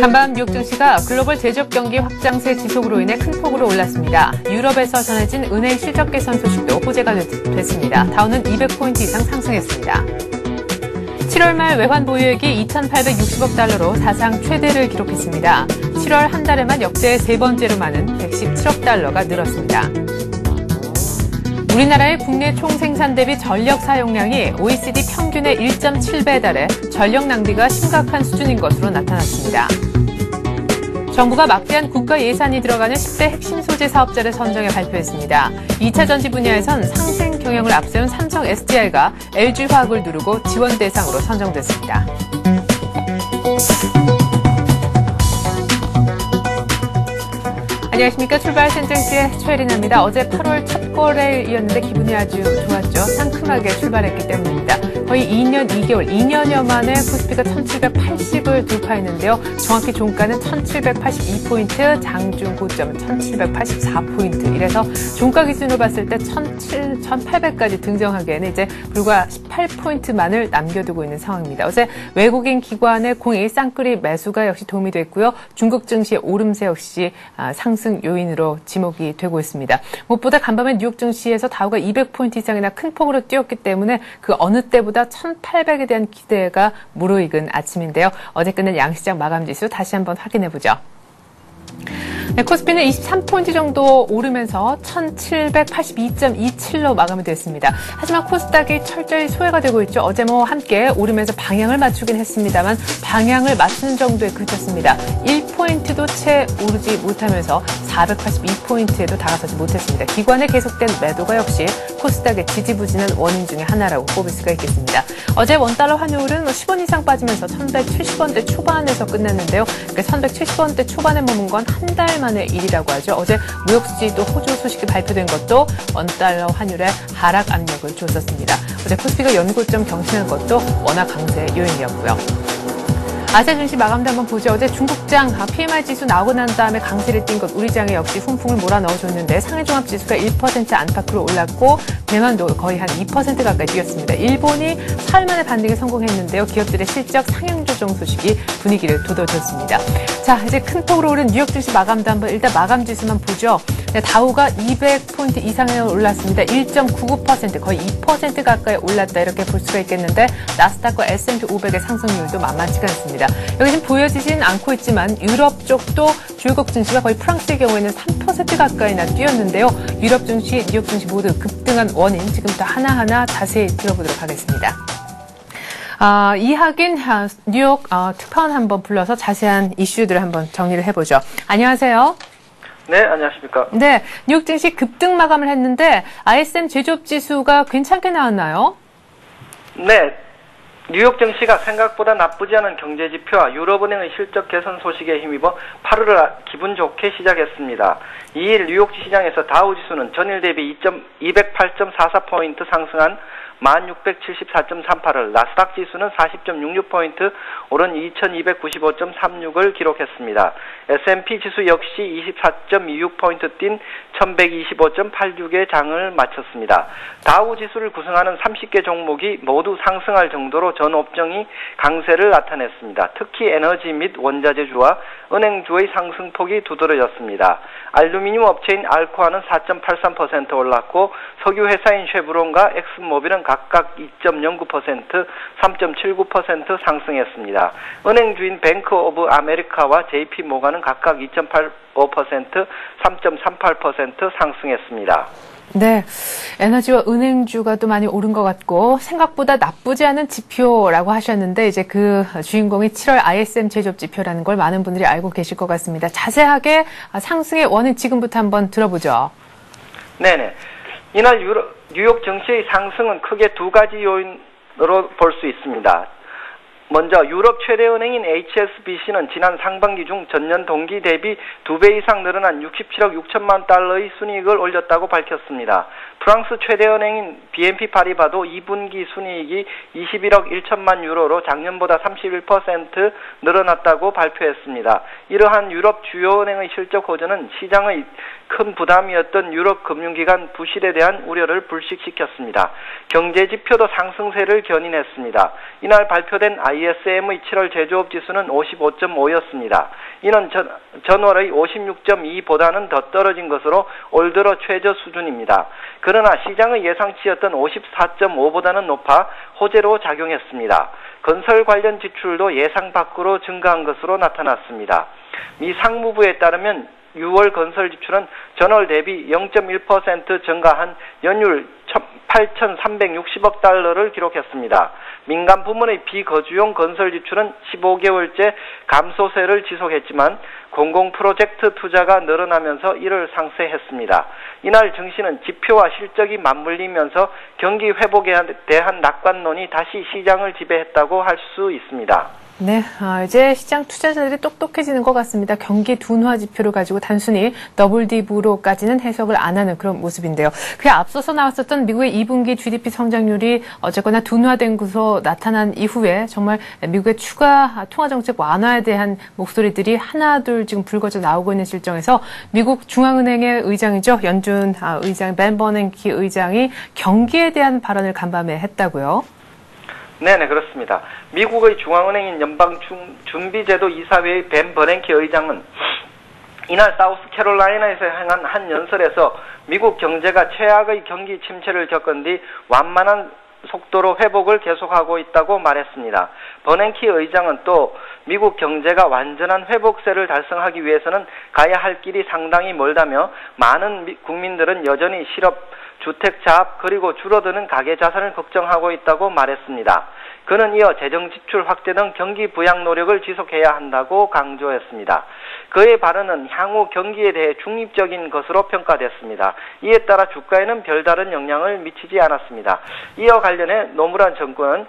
간밤 뉴욕 증시가 글로벌 제조업 경기 확장세 지속으로 인해 큰 폭으로 올랐습니다. 유럽에서 전해진 은행 실적 개선 소식도 호재가 됐습니다. 다우는 200포인트 이상 상승했습니다. 7월 말 외환 보유액이 2,860억 달러로 사상 최대를 기록했습니다. 7월 한 달에만 역대 세 번째로 많은 117억 달러가 늘었습니다. 우리나라의 국내 총생산 대비 전력 사용량이 OECD 평균의 1.7배에 달해 전력 낭비가 심각한 수준인 것으로 나타났습니다. 정부가 막대한 국가 예산이 들어가는 10대 핵심 소재 사업자를 선정해 발표했습니다. 2차 전지 분야에선 상생 경영을 앞세운 삼성 SDI가 LG화학을 누르고 지원 대상으로 선정됐습니다. 안녕하십니까. 출발 센정씨의 최혜린입니다. 어제 8월 첫 거래일이었는데 기분이 아주 좋았죠. 상큼하게 출발했기 때문입니다. 거의 2년 2개월, 2년여 만에 코스피가 1780을 돌파했는데요. 정확히 종가는 1782포인트, 장중 고점은 1784포인트. 이래서 종가 기준으로 봤을 때 1800까지 등정하기에는 이제 불과 18포인트만을 남겨두고 있는 상황입니다. 어제 외국인 기관의 공이 쌍끌이 매수가 역시 도움이 됐고요. 중국 증시의 오름세 역시 상승 요인으로 지목이 되고 있습니다. 무엇보다 간밤에 뉴욕 증시에서 다우가 200포인트 이상이나 큰 폭으로 뛰었기 때문에 그 어느 때보다 1800에 대한 기대가 무르익은 아침인데요. 어제 끝낸 양시장 마감 지수 다시 한번 확인해보죠. 네, 코스피는 23포인트 정도 오르면서 1782.27로 마감이 됐습니다. 하지만 코스닥이 철저히 소외가 되고 있죠. 어제 함께 오르면서 방향을 맞추긴 했습니다만 방향을 맞추는 정도에 그쳤습니다. 1포인트도 채 오르지 못하면서 482포인트에도 다가서지 못했습니다. 기관의 계속된 매도가 역시 코스닥의 지지부진한 원인 중에 하나라고 꼽을 수가 있겠습니다. 어제 원달러 환율은 10원 이상 빠지면서 1170원대 초반에서 끝났는데요. 그러니까 1170원대 초반에 머문 건 한 달 만의 일이라고 하죠. 어제 무역수지도 호조 소식이 발표된 것도 원달러 환율의 하락 압력을 줬었습니다. 어제 코스피가 연고점 경신한 것도 워낙 강세 요인이었고요. 아시아 증시 마감도 한번 보죠. 어제 중국장 PMI 지수 나오고 난 다음에 강세를 띈 것 우리 장에 역시 훈풍을 몰아넣어줬는데 상해 종합지수가 1% 안팎으로 올랐고 대만도 거의 한 2% 가까이 뛰었습니다. 일본이 사흘 만에 반등에 성공했는데요. 기업들의 실적 상향 조정 소식이 분위기를 돋워줬습니다. 자, 이제 큰 폭으로 오른 뉴욕 증시 마감도 한번 일단 마감 지수만 보죠. 네, 다우가 200포인트 이상에 올랐습니다. 1.99% 거의 2% 가까이 올랐다 이렇게 볼 수가 있겠는데 나스닥과 S&P 500의 상승률도 만만치가 않습니다. 여기 지금 보여지진 않고 있지만 유럽 쪽도 주요국 증시가 거의 프랑스의 경우에는 3% 가까이나 뛰었는데요. 유럽 증시, 뉴욕 증시 모두 급등한 원인 지금부터 하나하나 자세히 들어보도록 하겠습니다. 이하긴 뉴욕 특파원 한번 불러서 자세한 이슈들을 한번 정리를 해보죠. 안녕하세요. 네, 안녕하십니까. 네, 뉴욕 증시 급등 마감을 했는데 ISM 제조업 지수가 괜찮게 나왔나요? 네, 뉴욕 증시가 생각보다 나쁘지 않은 경제 지표와 유럽은행의 실적 개선 소식에 힘입어 8월을 기분 좋게 시작했습니다. 2일 뉴욕 시장에서 다우 지수는 전일 대비 208.44포인트 상승한 1674.38을, 나스닥 지수는 40.66포인트 오른 2295.36을 기록했습니다. S&P 지수 역시 24.26포인트 뛴 1125.86의 장을 마쳤습니다. 다우 지수를 구성하는 30개 종목이 모두 상승할 정도로 전 업종이 강세를 나타냈습니다. 특히 에너지 및 원자재주와 은행주의 상승폭이 두드러졌습니다. 알루미늄 업체인 알코아는 4.83% 올랐고 석유 회사인 쉐브론과 엑슨모빌은 각각 2.09%, 3.79% 상승했습니다. 은행주인 뱅크 오브 아메리카와 JP 모간은 각각 2.85%, 3.38% 상승했습니다. 네, 에너지와 은행주가 또 많이 오른 것 같고 생각보다 나쁘지 않은 지표라고 하셨는데 이제 그 주인공이 7월 ISM 제조업 지표라는 걸 많은 분들이 알고 계실 것 같습니다. 자세하게 상승의 원인 지금부터 한번 들어보죠. 네네. 이날 뉴욕 증시의 상승은 크게 두 가지 요인으로 볼 수 있습니다. 먼저 유럽 최대 은행인 HSBC는 지난 상반기 중 전년 동기 대비 2배 이상 늘어난 67억 6천만 달러의 순이익을 올렸다고 밝혔습니다. 프랑스 최대 은행인 BNP 파리바도 2분기 순이익이 21억 1천만 유로로 작년보다 31% 늘어났다고 발표했습니다. 이러한 유럽 주요 은행의 실적 호전은 시장의 큰 부담이었던 유럽 금융기관 부실에 대한 우려를 불식시켰습니다. 경제 지표도 상승세를 견인했습니다. 이날 발표된 ESM의 7월 제조업 지수는 55.5였습니다. 이는 전월의 56.2보다는 더 떨어진 것으로 올 들어 최저 수준입니다. 그러나 시장의 예상치였던 54.5보다는 높아 호재로 작용했습니다. 건설 관련 지출도 예상 밖으로 증가한 것으로 나타났습니다. 미 상무부에 따르면 6월 건설 지출은 전월 대비 0.1% 증가한 연율 8,360억 달러를 기록했습니다. 민간 부문의 비거주용 건설 지출은 15개월째 감소세를 지속했지만 공공 프로젝트 투자가 늘어나면서 이를 상쇄했습니다. 이날 증시는 지표와 실적이 맞물리면서 경기 회복에 대한 낙관론이 다시 시장을 지배했다고 할 수 있습니다. 네, 이제 시장 투자자들이 똑똑해지는 것 같습니다. 경기 둔화 지표를 가지고 단순히 WDV로까지는 해석을 안 하는 그런 모습인데요. 그에 앞서서 나왔었던 미국의 2분기 GDP 성장률이 어쨌거나 둔화된 것으로 나타난 이후에 정말 미국의 추가 통화정책 완화에 대한 목소리들이 하나둘 지금 불거져 나오고 있는 실정에서 미국 중앙은행의 의장이죠. 연준 의장 벤 버냉키 의장이 경기에 대한 발언을 간밤에 했다고요. 네네, 그렇습니다. 미국의 중앙은행인 연방준비제도 이사회의 벤 버냉키 의장은 이날 사우스캐롤라이나에서 행한 한 연설에서 미국 경제가 최악의 경기 침체를 겪은 뒤 완만한 속도로 회복을 계속하고 있다고 말했습니다. 버냉키 의장은 또 미국 경제가 완전한 회복세를 달성하기 위해서는 가야 할 길이 상당히 멀다며 많은 국민들은 여전히 실업, 주택 자합 그리고 줄어드는 가계 자산을 걱정하고 있다고 말했습니다. 그는 이어 재정 지출 확대 등 경기 부양 노력을 지속해야 한다고 강조했습니다. 그의 발언은 향후 경기에 대해 중립적인 것으로 평가됐습니다. 이에 따라 주가에는 별다른 영향을 미치지 않았습니다. 이어 관련해 노무란 정권은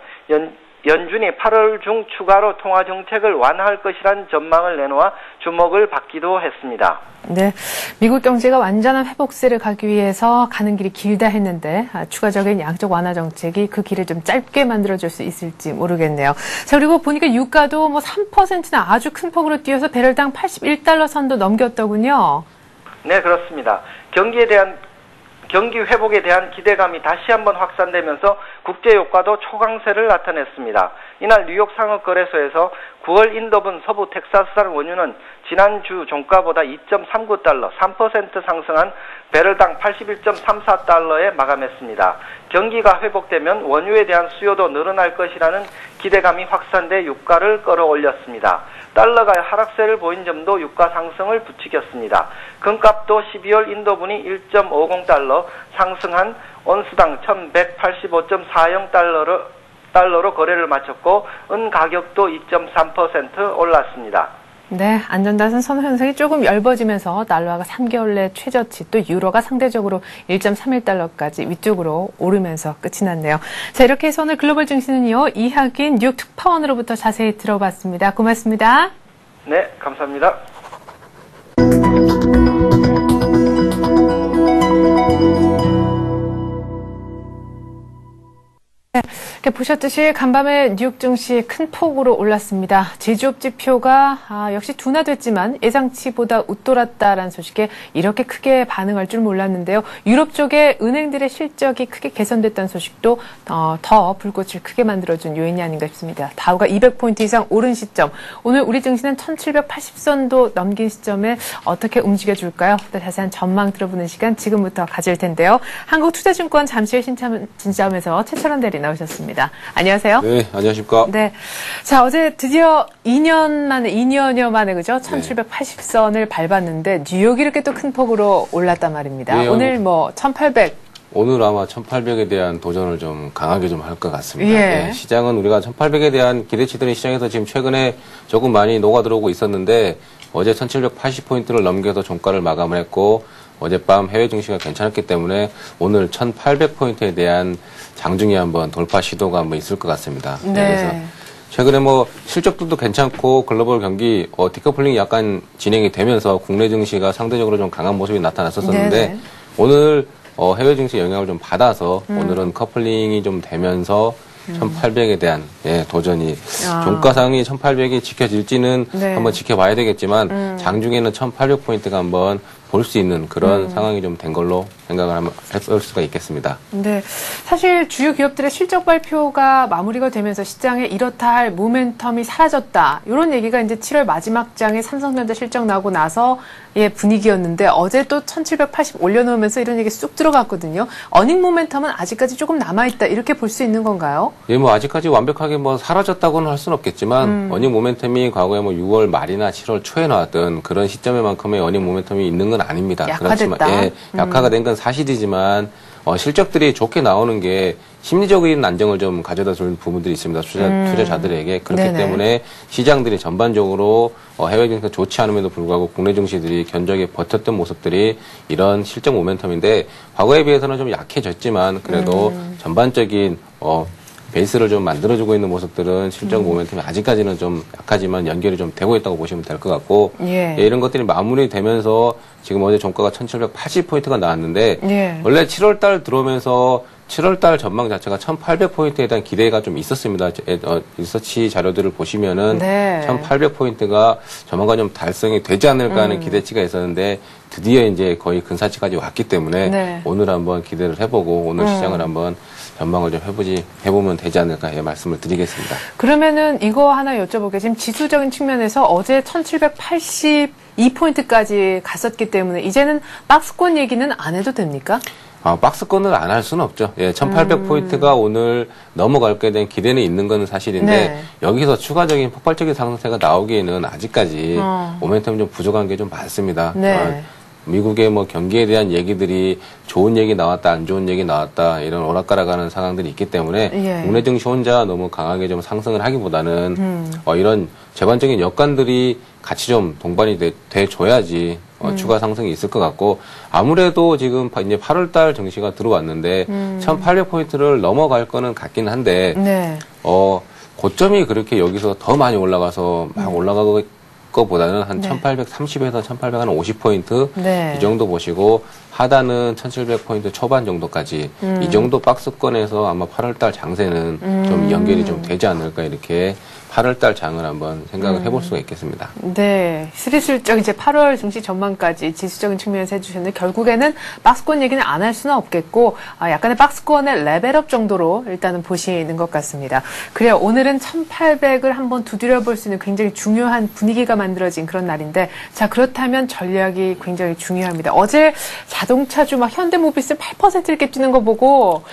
연준이 8월 중 추가로 통화 정책을 완화할 것이란 전망을 내놓아 주목을 받기도 했습니다. 네, 미국 경제가 완전한 회복세를 가기 위해서 가는 길이 길다 했는데 추가적인 양적 완화 정책이 그 길을 좀 짧게 만들어줄 수 있을지 모르겠네요. 자, 그리고 보니까 유가도 3%나 아주 큰 폭으로 뛰어서 배럴당 81달러 선도 넘겼더군요. 네, 그렇습니다. 경기 회복에 대한 기대감이 다시 한번 확산되면서 국제유가도 초강세를 나타냈습니다. 이날 뉴욕 상업거래소에서 9월 인도분 서부 텍사스산 원유는 지난주 종가보다 2.39달러, 3% 상승한 배럴당 81.34달러에 마감했습니다. 경기가 회복되면 원유에 대한 수요도 늘어날 것이라는 기대감이 확산돼 유가를 끌어올렸습니다. 달러가 하락세를 보인 점도 유가 상승을 부추겼습니다. 금값도 12월 인도분이 1.50달러 상승한 온스당 1185.40달러로 거래를 마쳤고 은 가격도 2.3% 올랐습니다. 네, 안전자산 선호 현상이 조금 얇아지면서 달러가 3개월 내 최저치, 또 유로가 상대적으로 1.31달러까지 위쪽으로 오르면서 끝이 났네요. 자, 이렇게 해서 오늘 글로벌 증시는요, 이학인 뉴욕 특파원으로부터 자세히 들어봤습니다. 고맙습니다. 네, 감사합니다. 네, 이렇게 보셨듯이 간밤에 뉴욕 증시 큰 폭으로 올랐습니다. 제조업 지표가 역시 둔화됐지만 예상치보다 웃돌았다라는 소식에 이렇게 크게 반응할 줄 몰랐는데요. 유럽 쪽에 은행들의 실적이 크게 개선됐다는 소식도 더 불꽃을 크게 만들어준 요인이 아닌가 싶습니다. 다우가 200포인트 이상 오른 시점, 오늘 우리 증시는 1780선도 넘긴 시점에 어떻게 움직여줄까요? 또 자세한 전망 들어보는 시간 지금부터 가질 텐데요. 한국투자증권 잠실 신자음에서 최철원 대리 나오셨습니다. 안녕하세요. 네, 안녕하십니까. 네. 자, 어제 드디어 2년여 만에, 그죠? 1780선을 밟았는데, 뉴욕이 이렇게 또 큰 폭으로 올랐단 말입니다. 네, 오늘 1800. 오늘 아마 1800에 대한 도전을 좀 강하게 좀 할 것 같습니다. 예. 네, 시장은 우리가 1800에 대한 기대치들이 시장에서 지금 최근에 조금 많이 녹아들어오고 있었는데, 어제 1780포인트를 넘겨서 종가를 마감을 했고, 어젯밤 해외 증시가 괜찮았기 때문에 오늘 1800포인트에 대한 장중에 한번 돌파 시도가 한번 있을 것 같습니다. 네. 그래서 최근에 실적들도 괜찮고 글로벌 경기 디커플링이 약간 진행이 되면서 국내 증시가 상대적으로 좀 강한 모습이 나타났었는데 네네. 오늘 해외 증시 영향을 좀 받아서 오늘은 커플링이 좀 되면서 1800에 대한 도전이 종가상이 1800이 지켜질지는 네. 한번 지켜봐야 되겠지만 장중에는 1800포인트가 한번 볼 수 있는 그런 상황이 좀 된 걸로 생각을 한번 해볼 수가 있겠습니다. 네, 사실 주요 기업들의 실적 발표가 마무리가 되면서 시장에 이렇다 할 모멘텀이 사라졌다. 이런 얘기가 이제 7월 마지막 장에 삼성전자 실적 나오고 나서의 분위기였는데 어제 또 1780 올려놓으면서 이런 얘기 쑥 들어갔거든요. 어닝 모멘텀은 아직까지 조금 남아있다. 이렇게 볼 수 있는 건가요? 예, 뭐 아직까지 완벽하게 뭐 사라졌다고는 할 수는 없겠지만 어닝 모멘텀이 과거에 뭐 6월 말이나 7월 초에 나왔던 그런 시점에만큼의 어닝 모멘텀이 있는 건 아닙니다. 약화됐다. 그렇지만 예, 약화가 된 건 사실이지만 실적들이 좋게 나오는 게 심리적인 안정을 좀 가져다 줄 부분들이 있습니다. 투자자들에게. 그렇기 네네. 때문에 시장들이 전반적으로 해외 증시가 좋지 않음에도 불구하고 국내 증시들이 견적에 버텼던 모습들이 이런 실적 모멘텀인데 과거에 비해서는 좀 약해졌지만 그래도 전반적인 베이스를 좀 만들어주고 있는 모습들은 실적 모멘텀이 아직까지는 좀 약하지만 연결이 좀 되고 있다고 보시면 될 것 같고 예. 예, 이런 것들이 마무리되면서 지금 어제 종가가 1780포인트가 나왔는데 예. 원래 7월달 들어오면서 7월달 전망 자체가 1800포인트에 대한 기대가 좀 있었습니다. 리서치 자료들을 보시면은 네. 1800포인트가 조만간 좀 달성이 되지 않을까 하는 기대치가 있었는데 드디어 이제 거의 근사치까지 왔기 때문에 네. 오늘 한번 기대를 해보고 오늘 시장을 한번 전망을 좀 해보면 되지 않을까 예, 말씀을 드리겠습니다. 그러면은 이거 하나 여쭤볼게요. 지금 지수적인 측면에서 어제 1782포인트까지 갔었기 때문에 이제는 박스권 얘기는 안 해도 됩니까? 박스권을 안 할 수는 없죠. 예, 1800포인트가 오늘 넘어갈 거에 대한 기대는 있는 건 사실인데 네. 여기서 추가적인 폭발적인 상승세가 나오기에는 아직까지 모멘텀이 좀 부족한 게 좀 많습니다. 네. 미국의 뭐 경기에 대한 얘기들이 좋은 얘기 나왔다, 안 좋은 얘기 나왔다 이런 오락가락하는 상황들이 있기 때문에 예. 국내 증시 혼자 너무 강하게 좀 상승을 하기보다는 이런 재반적인 여건들이 같이 좀 동반이 돼줘야지 추가 상승이 있을 것 같고 아무래도 지금 이제 8월달 증시가 들어왔는데 1800포인트를 넘어갈 거는 같긴 한데 네. 고점이 그렇게 여기서 더 많이 올라가서 막 올라가고 거보다는 한 네. 1830에서 1850포인트 네. 이 정도 보시고 하단은 1700포인트 초반 정도까지 이 정도 박스권에서 아마 8월달 장세는 좀 연결이 좀 되지 않을까 이렇게 8월달 장을 한번 생각을 해볼 수가 있겠습니다. 네. 스리슬쩍 이제 8월 증시 전망까지 지수적인 측면에서 해주셨는데 결국에는 박스권 얘기는 안 할 수는 없겠고 약간의 박스권의 레벨업 정도로 일단은 보시는 것 같습니다. 그래요. 오늘은 1800을 한번 두드려 볼 수 있는 굉장히 중요한 분위기가 만들어진 그런 날인데 자 그렇다면 전략이 굉장히 중요합니다. 어제 자동차주 막 현대모비스 8% 이렇게 뛰는 거 보고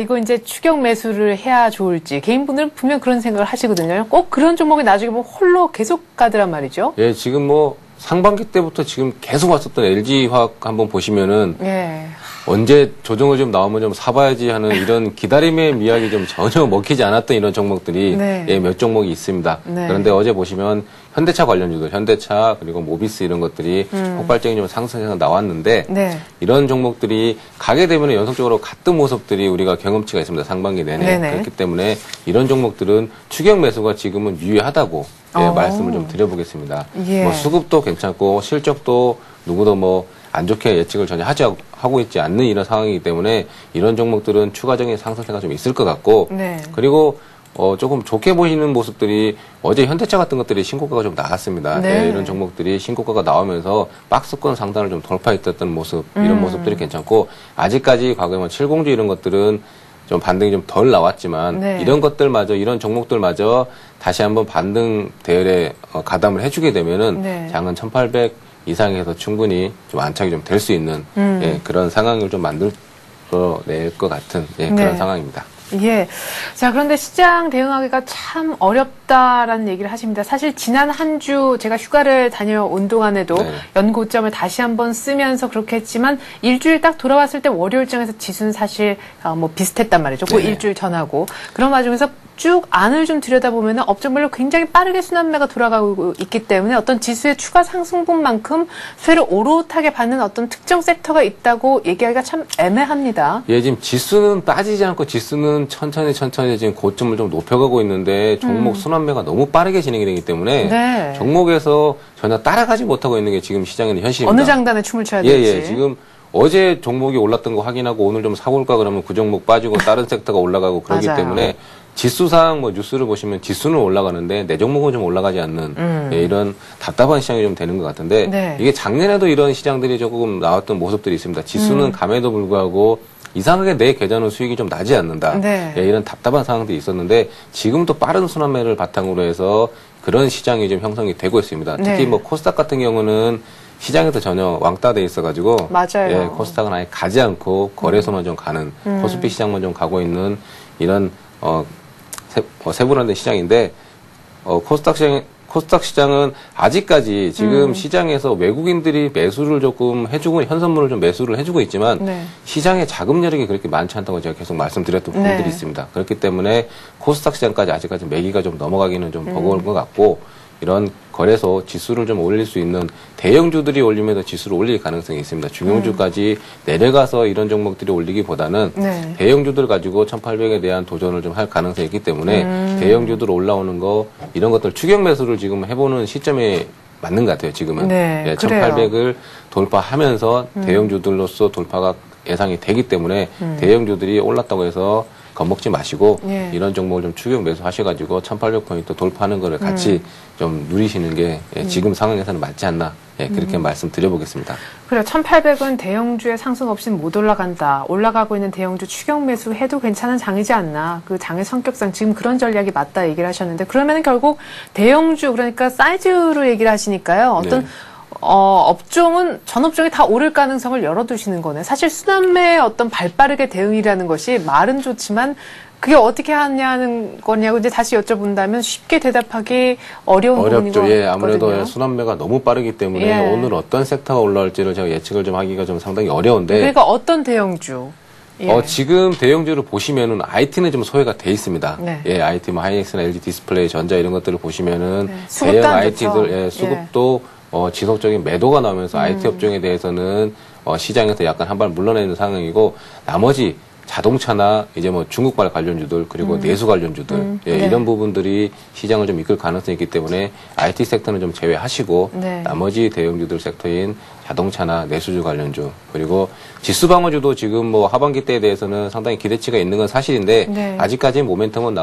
이거 이제 추격 매수를 해야 좋을지 개인분들은 분명 그런 생각을 하시거든요. 꼭 그런 종목이 나중에 보면 홀로 계속 가더란 말이죠. 예, 지금 뭐 상반기 때부터 지금 계속 왔었던 LG화학 한번 보시면은 예. 언제 조정을 좀 나오면 좀 사봐야지 하는 이런 기다림의 미학이 좀 전혀 먹히지 않았던 이런 종목들이 네. 예, 몇 종목이 있습니다. 네. 그런데 어제 보시면 현대차 관련주들, 현대차 그리고 모비스 이런 것들이 폭발적인 좀 상승세가 나왔는데 네. 이런 종목들이 가게 되면 연속적으로 같은 모습들이 우리가 경험치가 있습니다. 상반기 내내. 네네. 그렇기 때문에 이런 종목들은 추격 매수가 지금은 유의하다고 예, 말씀을 좀 드려보겠습니다. 예. 뭐 수급도 괜찮고 실적도 누구도 뭐 안 좋게 예측을 전혀 하고 있지 않는 이런 상황이기 때문에 이런 종목들은 추가적인 상승세가 좀 있을 것 같고 네. 그리고 조금 좋게 보이는 모습들이 어제 현대차 같은 것들이 신고가가 좀 나왔습니다. 네. 네, 이런 종목들이 신고가가 나오면서 박스권 상단을 좀 돌파했던 모습 이런 모습들이 괜찮고 아직까지 과거에 뭐 70주 이런 것들은 좀 반등이 좀 덜 나왔지만 네. 이런 것들마저 이런 종목들마저 다시 한번 반등 대열에 가담을 해주게 되면은 네. 장은 1800 이상에서 충분히 좀 안착이 좀 될 수 있는 예, 그런 상황을 좀 만들어낼 것 같은 예, 그런 네. 상황입니다. 예. 자, 그런데 시장 대응하기가 참 어렵다라는 얘기를 하십니다. 사실 지난 한 주 제가 휴가를 다녀온 동안에도 네. 연고점을 다시 한번 쓰면서 그렇게 했지만 일주일 딱 돌아왔을 때 월요일장에서 지수는 사실 뭐 비슷했단 말이죠. 그 네. 일주일 전하고. 그런 와중에서 쭉 안을 좀 들여다보면 업종별로 굉장히 빠르게 순환매가 돌아가고 있기 때문에 어떤 지수의 추가 상승분만큼 수혜를 오롯하게 받는 어떤 특정 섹터가 있다고 얘기하기가 참 애매합니다. 예, 지금 지수는 빠지지 않고 지수는 천천히 지금 고점을 좀 높여가고 있는데 종목 순환매가 너무 빠르게 진행이 되기 때문에 네. 종목에서 전혀 따라가지 못하고 있는 게 지금 시장의 현실입니다. 어느 장단에 춤을 춰야 예, 될지. 예, 지금 어제 종목이 올랐던 거 확인하고 오늘 좀 사볼까 그러면 그 종목 빠지고 다른 섹터가 올라가고 그러기 맞아요. 때문에 지수상 뭐 뉴스를 보시면 지수는 올라가는데 내 종목은 좀 올라가지 않는 예, 이런 답답한 시장이 좀 되는 것 같은데 네. 이게 작년에도 이런 시장들이 조금 나왔던 모습들이 있습니다. 지수는 감에도 불구하고 이상하게 내 계좌는 수익이 좀 나지 않는다. 네. 예, 이런 답답한 상황들이 있었는데 지금도 빠른 순환매를 바탕으로 해서 그런 시장이 좀 형성이 되고 있습니다. 특히 네. 뭐 코스닥 같은 경우는 시장에서 전혀 왕따돼 있어가지고 맞아요. 예, 코스닥은 아예 가지 않고 거래소만 좀 가는 코스피 시장만 좀 가고 있는 이런 세분화된 시장인데 코스닥 시장은 아직까지 지금 시장에서 외국인들이 매수를 조금 해주고 현선물을 좀 매수를 해주고 있지만 네. 시장에 자금 여력이 그렇게 많지 않다고 제가 계속 말씀드렸던 부분들이 네. 있습니다. 그렇기 때문에 코스닥 시장까지 아직까지 매기가 좀 넘어가기는 좀 버거울 것 같고 이런 거래소 지수를 좀 올릴 수 있는 대형주들이 올리면서 지수를 올릴 가능성이 있습니다. 중형주까지 내려가서 이런 종목들이 올리기보다는 네. 대형주들 가지고 1800에 대한 도전을 좀 할 가능성이 있기 때문에 대형주들 올라오는 거 이런 것들 추격 매수를 지금 해보는 시점에 맞는 것 같아요. 지금은 네, 예, 그래요. 1800을 돌파하면서 대형주들로서 돌파가 예상이 되기 때문에 대형주들이 올랐다고 해서 겁먹지 마시고 예. 이런 종목을 좀 추격 매수하셔가지고 1800포인트 돌파하는 거를 같이 좀 누리시는 게 예, 지금 상황에서는 맞지 않나 예, 그렇게 말씀드려보겠습니다. 그래 1800은 대형주의 상승 없이는 못 올라간다. 올라가고 있는 대형주 추격 매수 해도 괜찮은 장이지 않나. 그 장의 성격상 지금 그런 전략이 맞다 얘기를 하셨는데 그러면 결국 대형주 그러니까 사이즈로 얘기를 하시니까요. 어떤 네. 업종은 전 업종이 다 오를 가능성을 열어두시는 거네. 사실 순환매의 어떤 발빠르게 대응이라는 것이 말은 좋지만 그게 어떻게 하냐는 거냐고 이제 다시 여쭤본다면 쉽게 대답하기 어려운 부분인 것 어렵죠. 예, 아무래도 같거든요. 순환매가 너무 빠르기 때문에 예. 오늘 어떤 섹터가 올라올지를 제가 예측을 좀 하기가 좀 상당히 어려운데 그러니까 어떤 대형주? 예. 지금 대형주를 보시면은 IT는 좀 소외가 돼 있습니다. 네. 예, IT 뭐 하이닉스나 LG 디스플레이, 전자 이런 것들을 보시면은 네. 수급도 대형 안 좋죠. IT들 예, 수급도 지속적인 매도가 나오면서 IT 업종에 대해서는 시장에서 약간 한 발 물러내는 상황이고 나머지 자동차나 이제 뭐 중국발 관련주들 그리고 내수 관련주들 예, 네. 이런 부분들이 시장을 좀 이끌 가능성이 있기 때문에 IT 섹터는 좀 제외하시고 네. 나머지 대형주들 섹터인 자동차나 내수주 관련주 그리고 지수 방어주도 지금 뭐 하반기 때에 대해서는 상당히 기대치가 있는 건 사실인데 네. 아직까지 모멘텀은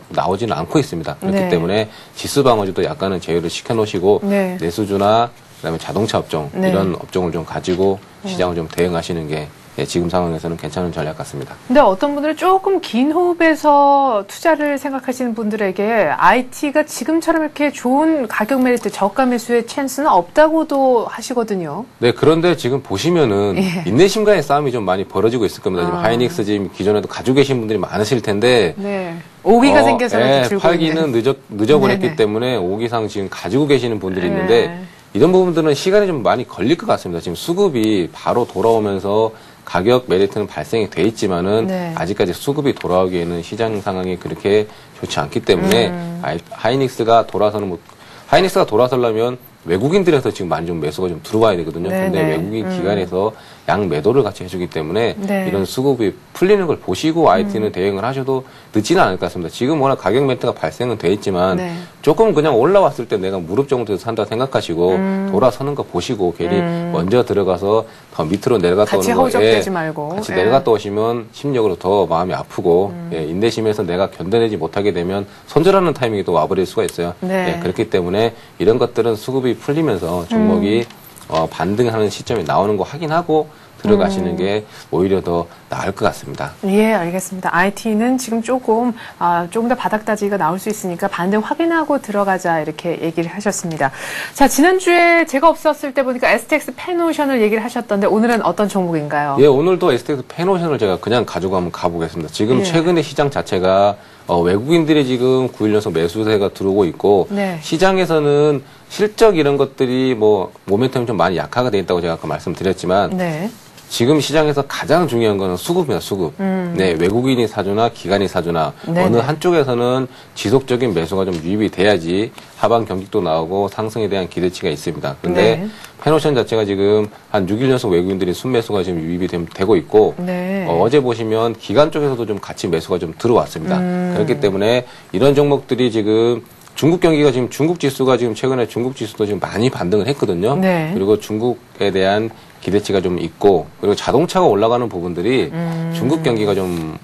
나오지는 않고 있습니다. 그렇기 네. 때문에 지수 방어주도 약간은 제외를 시켜놓으시고 네. 내수주나 그다음에 자동차 업종 네. 이런 업종을 좀 가지고 시장을 좀 대응하시는 게 예, 지금 상황에서는 괜찮은 전략 같습니다. 근데 어떤 분들은 조금 긴 호흡에서 투자를 생각하시는 분들에게 IT가 지금처럼 이렇게 좋은 가격 메리트, 저가 매수의 찬스는 없다고도 하시거든요. 네, 그런데 지금 보시면은 예. 인내심과의 싸움이 좀 많이 벌어지고 있을 겁니다. 지금 하이닉스 지금 기존에도 가지고 계신 분들이 많으실 텐데 네. 오기가 생겨서라도 들고 팔기는 있는. 늦어버렸기 네네. 때문에 오기상 지금 가지고 계시는 분들이 네. 있는데 이런 부분들은 시간이 좀 많이 걸릴 것 같습니다. 지금 수급이 바로 돌아오면서 가격 메리트는 발생이 돼 있지만은 네. 아직까지 수급이 돌아오기에는 시장 상황이 그렇게 좋지 않기 때문에 하이닉스가 돌아서려면 외국인들에서 지금 많이 좀 매수가 좀 들어와야 되거든요. 네네. 근데 외국인 기관에서 양 매도를 같이 해주기 때문에 네. 이런 수급이 풀리는 걸 보시고 IT는 대응을 하셔도 늦지는 않을 것 같습니다. 지금 워낙 가격 메리트가 발생은 돼 있지만 네. 조금 그냥 올라왔을 때 내가 무릎 정도에서 산다 생각하시고 돌아서는 거 보시고 괜히 먼저 들어가서 더 밑으로 내려갔다 같이 오는 거에 허우적대지 말고. 같이 예. 내려갔다 오시면 심리적으로 더 마음이 아프고 예, 인내심에서 내가 견뎌내지 못하게 되면 손절하는 타이밍이 또 와버릴 수가 있어요. 네. 예, 그렇기 때문에 이런 것들은 수급이 풀리면서 종목이 반등하는 시점이 나오는 거 확인하고 들어가시는 게 오히려 더 나을 것 같습니다. 예, 알겠습니다. IT는 지금 조금 더 바닥 다지기가 나올 수 있으니까 반등 확인하고 들어가자 이렇게 얘기를 하셨습니다. 자, 지난주에 제가 없었을 때 보니까 STX 펜오션을 얘기를 하셨던데 오늘은 어떤 종목인가요? 예, 오늘도 STX 펜오션을 제가 그냥 가지고 한번 가보겠습니다. 지금 예. 최근에 시장 자체가 외국인들이 지금 9일 연속 매수세가 들어오고 있고 네. 시장에서는 실적 이런 것들이 뭐 모멘텀이 좀 많이 약화가 돼 있다고 제가 아까 말씀드렸지만 네. 지금 시장에서 가장 중요한 거는 수급입니다, 수급. 네, 외국인이 사주나 기관이 사주나 네네. 어느 한쪽에서는 지속적인 매수가 좀 유입이 돼야지 하반 경직도 나오고 상승에 대한 기대치가 있습니다. 근데 네. 펜오션 자체가 지금 한 6일 연속 외국인들이 순매수가 지금 유입이 되고 있고 네. 어제 보시면 기관 쪽에서도 좀 같이 매수가 좀 들어왔습니다. 그렇기 때문에 이런 종목들이 지금 중국 경기가 지금 중국 지수가 지금 최근에 중국 지수도 지금 많이 반등을 했거든요. 네. 그리고 중국에 대한 기대치가 좀 있고 그리고 자동차가 올라가는 부분들이 중국 경기가 좀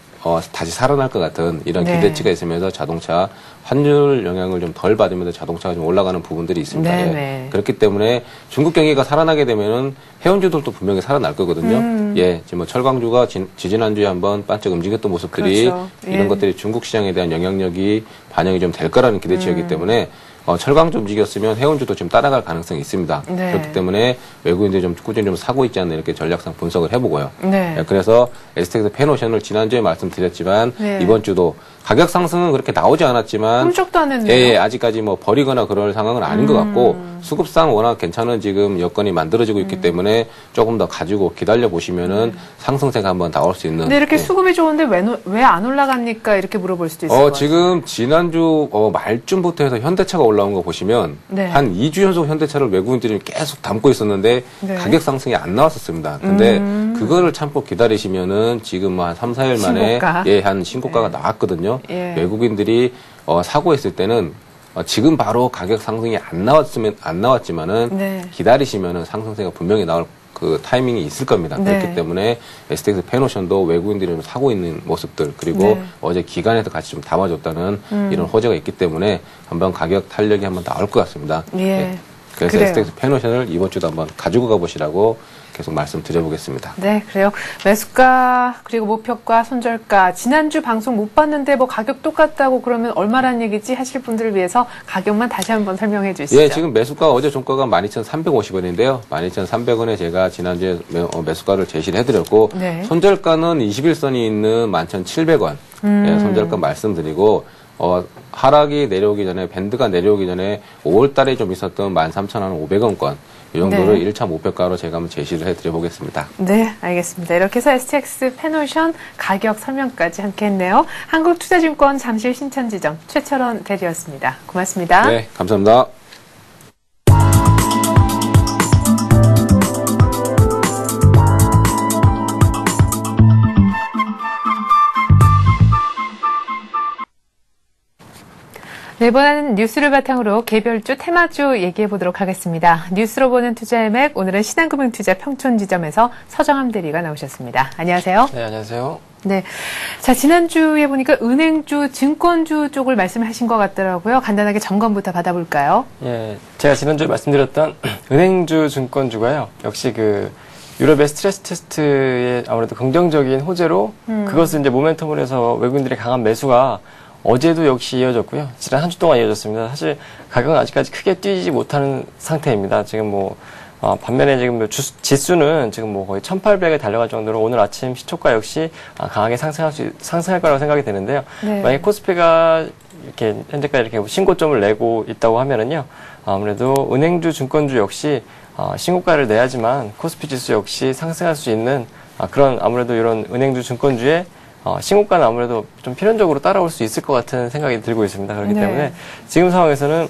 다시 살아날 것 같은 이런 네. 기대치가 있으면서 자동차 환율 영향을 좀 덜 받으면서 자동차가 좀 올라가는 부분들이 있습니다. 네, 예. 네. 그렇기 때문에 중국 경기가 살아나게 되면은 해운주들도 분명히 살아날 거거든요. 예, 지금 뭐 철강주가 지지난주에 한번 반짝 움직였던 모습들이 그렇죠. 예. 이런 것들이 중국 시장에 대한 영향력이 반영이 좀 될 거라는 기대치였기 때문에 철강주 움직였으면 해운주도 지금 따라갈 가능성이 있습니다. 네. 그렇기 때문에 외국인들이 좀 꾸준히 좀 사고 있지 않나 이렇게 전략상 분석을 해보고요. 네. 예, 그래서 STX 펜오션을 지난주에 말씀드렸지만 네. 이번 주도 가격 상승은 그렇게 나오지 않았지만 꼼짝도 안 했네요. 예, 아직까지 뭐 버리거나 그럴 상황은 아닌 것 같고 수급상 워낙 괜찮은 지금 여건이 만들어지고 있기 때문에 조금 더 가지고 기다려 보시면은 상승세가 한번 나올 수 있는. 근데 이렇게 예. 수급이 좋은데 왜 안 올라갑니까? 이렇게 물어볼 수도 있을 것 같아요. 지금 지난주 말쯤부터 해서 현대차가 올라온 거 보시면 네. 한 2주 연속 현대차를 외국인들이 계속 담고 있었는데 네. 가격 상승이 안 나왔었습니다. 근데 그거를 참고 기다리시면은 지금 뭐 한 3, 4일 만에 신고가? 예, 한 신고가가 나왔거든요. 예. 외국인들이 사고 했을 때는 지금 바로 가격 상승이 안 나왔지만은 네. 기다리시면은 상승세가 분명히 나올 그 타이밍이 있을 겁니다. 네. 그렇기 때문에 STX 펜오션도 외국인들이 좀 사고 있는 모습들 그리고 네. 어제 기간에서 같이 좀 담아줬다는 이런 호재가 있기 때문에 한번 가격 탄력이 한번 나올 것 같습니다. 예. 그래서 그래요. STX 펜오션을 이번 주도 한번 가지고 가보시라고 계속 말씀드려보겠습니다. 네, 그래요. 매수가 그리고 목표가 손절가 지난주 방송 못 봤는데 뭐 가격 똑같다고 그러면 얼마란 얘기지 하실 분들을 위해서 가격만 다시 한번 설명해 주시죠. 예, 지금 매수가 어제 종가가 12,350원인데요. 12,300원에 제가 지난주에 매수가를 제시를 해드렸고 네. 손절가는 21선이 있는 11,700원 예, 손절가 말씀드리고 하락이 내려오기 전에 밴드가 내려오기 전에 5월 달에 좀 있었던 13,500원권 이 정도를 네. 1차 목표가로 제가 한번 제시를 해드려보겠습니다. 네, 알겠습니다. 이렇게 해서 STX 펜오션 가격 설명까지 함께 했네요. 한국투자증권 잠실 신천지점 최철원 대리였습니다. 고맙습니다. 네, 감사합니다. 네, 이번에는 뉴스를 바탕으로 개별주, 테마주 얘기해 보도록 하겠습니다. 뉴스로 보는 투자의 맥, 오늘은 신한금융투자 평촌지점에서 서정함 대리가 나오셨습니다. 안녕하세요. 네, 안녕하세요. 네. 자, 지난주에 보니까 은행주, 증권주 쪽을 말씀하신 것 같더라고요. 간단하게 점검부터 받아볼까요? 예, 제가 지난주에 말씀드렸던 은행주, 증권주가요. 역시 유럽의 스트레스 테스트의 아무래도 긍정적인 호재로 그것을 이제 모멘텀을 해서 외국인들의 강한 매수가 어제도 역시 이어졌고요. 지난 한 주 동안 이어졌습니다. 사실 가격은 아직까지 크게 뛰지 못하는 상태입니다. 지금 반면에 지금 지수는 지금 거의 1800에 달려갈 정도로 오늘 아침 시초가 역시 강하게 상승할 거라고 생각이 되는데요. 네. 만약에 코스피가 이렇게 현재까지 이렇게 신고점을 내고 있다고 하면은요. 아무래도 은행주, 증권주 역시 신고가를 내야지만 코스피 지수 역시 상승할 수 있는 그런 아무래도 이런 은행주, 증권주의 신고가는 아무래도 좀 필연적으로 따라올 수 있을 것 같은 생각이 들고 있습니다. 그렇기 네. 때문에 지금 상황에서는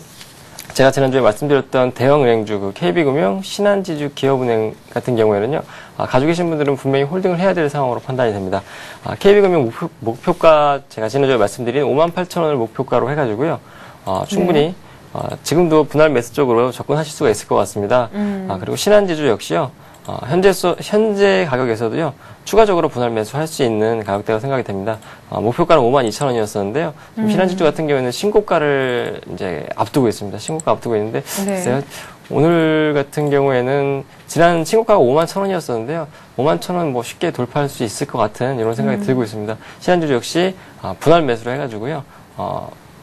제가 지난주에 말씀드렸던 대형은행주, KB금융, 신한지주, 기업은행 같은 경우에는요, 가지고 계신 분들은 분명히 홀딩을 해야 될 상황으로 판단이 됩니다. KB금융 목표가 제가 지난주에 말씀드린 58,000원을 목표가로 해가지고요, 충분히 지금도 분할 매수 쪽으로 접근하실 수가 있을 것 같습니다. 그리고 신한지주 역시요, 현재 가격에서도요, 추가적으로 분할 매수할 수 있는 가격대가 생각이 됩니다. 목표가는 52,000원이었었는데요. 신한지주 같은 경우에는 신고가를 이제 앞두고 있습니다. 신고가 앞두고 있는데, 글쎄요, 오늘 같은 경우에는 지난 신고가가 51,000원이었었는데요. 51,000원 쉽게 돌파할 수 있을 것 같은 이런 생각이 들고 있습니다. 신한지주 역시 분할 매수를 해가지고요.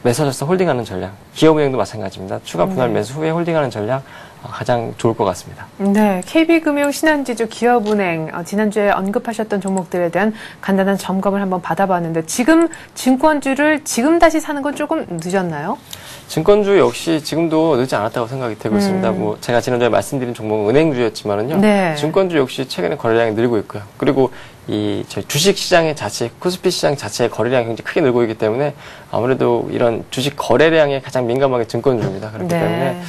매수하셔서 홀딩하는 전략. 기업은행도 마찬가지입니다. 추가 분할 매수 후에 홀딩하는 전략 가장 좋을 것 같습니다. 네, KB금융, 신한지주, 기업은행 지난주에 언급하셨던 종목들에 대한 간단한 점검을 한번 받아봤는데 지금 증권주를 지금 다시 사는 건 조금 늦었나요? 증권주 역시 지금도 늦지 않았다고 생각이 되고 있습니다. 제가 지난주에 말씀드린 종목은 은행주였지만은요. 네. 증권주 역시 최근에 거래량이 늘고 있고요. 그리고 저희 주식 시장의 자체, 코스피 시장 자체의 거래량이 굉장히 크게 늘고 있기 때문에 아무래도 이런 주식 거래량에 가장 민감하게 증권주입니다. 그렇기 때문에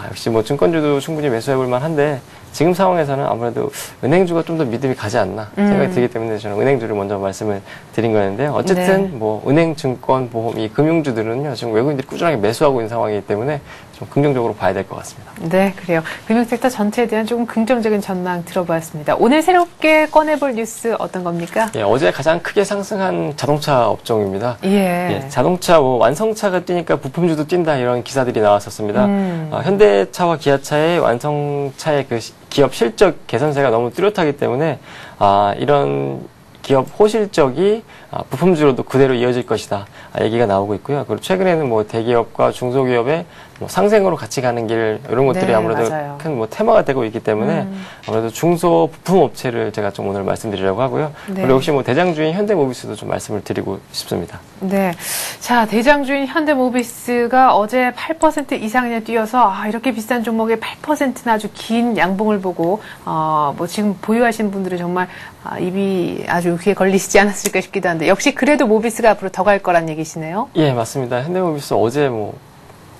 역시 증권주도 충분히 매수해볼 만한데 지금 상황에서는 아무래도 은행주가 좀 더 믿음이 가지 않나 생각이 들기 때문에 저는 은행주를 먼저 말씀을 드린 거였는데요. 어쨌든 은행, 증권, 보험, 이 금융주들은요 지금 외국인들이 꾸준하게 매수하고 있는 상황이기 때문에 좀 긍정적으로 봐야 될 것 같습니다. 네, 그래요. 금융섹터 전체에 대한 조금 긍정적인 전망 들어보았습니다. 오늘 새롭게 꺼내볼 뉴스 어떤 겁니까? 예, 어제 가장 크게 상승한 자동차 업종입니다. 예. 자동차 완성차가 뛰니까 부품주도 뛴다 이런 기사들이 나왔었습니다. 현대차와 기아차의 완성차의 그 기업 실적 개선세가 너무 뚜렷하기 때문에 이런 기업 호실적이 부품주로도 그대로 이어질 것이다 얘기가 나오고 있고요. 그리고 최근에는 뭐 대기업과 중소기업의 뭐 상생으로 같이 가는 길 이런 것들이 네, 아무래도 맞아요. 큰 뭐 테마가 되고 있기 때문에 아무래도 중소 부품 업체를 제가 좀 오늘 말씀드리려고 하고요. 네. 그리고 역시 뭐 대장주인 현대모비스도 좀 말씀을 드리고 싶습니다. 네. 자, 대장주인 현대모비스가 어제 8% 이상이나 뛰어서 이렇게 비싼 종목에 8%나 아주 긴 양봉을 보고 뭐 지금 보유하시는 분들은 정말 입이 아주 귀에 걸리시지 않았을까 싶기도 한데 역시 그래도 모비스가 앞으로 더 갈 거란 얘기시네요. 예, 맞습니다. 현대모비스 어제 뭐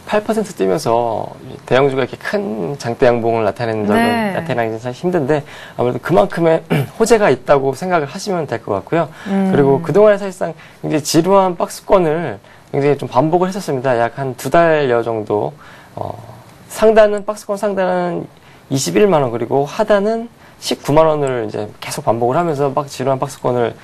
8% 뛰면서 대형주가 이렇게 큰 장대 양봉을 나타내는 적은 나타나기 사실 힘든데 아무래도 그만큼의 호재가 있다고 생각을 하시면 될 것 같고요. 그리고 그동안에 사실상 굉장히 지루한 박스권을 굉장히 좀 반복을 했었습니다. 약 한 2달여 정도 상단은 박스권 상단은 21만 원 그리고 하단은 19만 원을 이제 계속 반복을 하면서 지루한 박스권을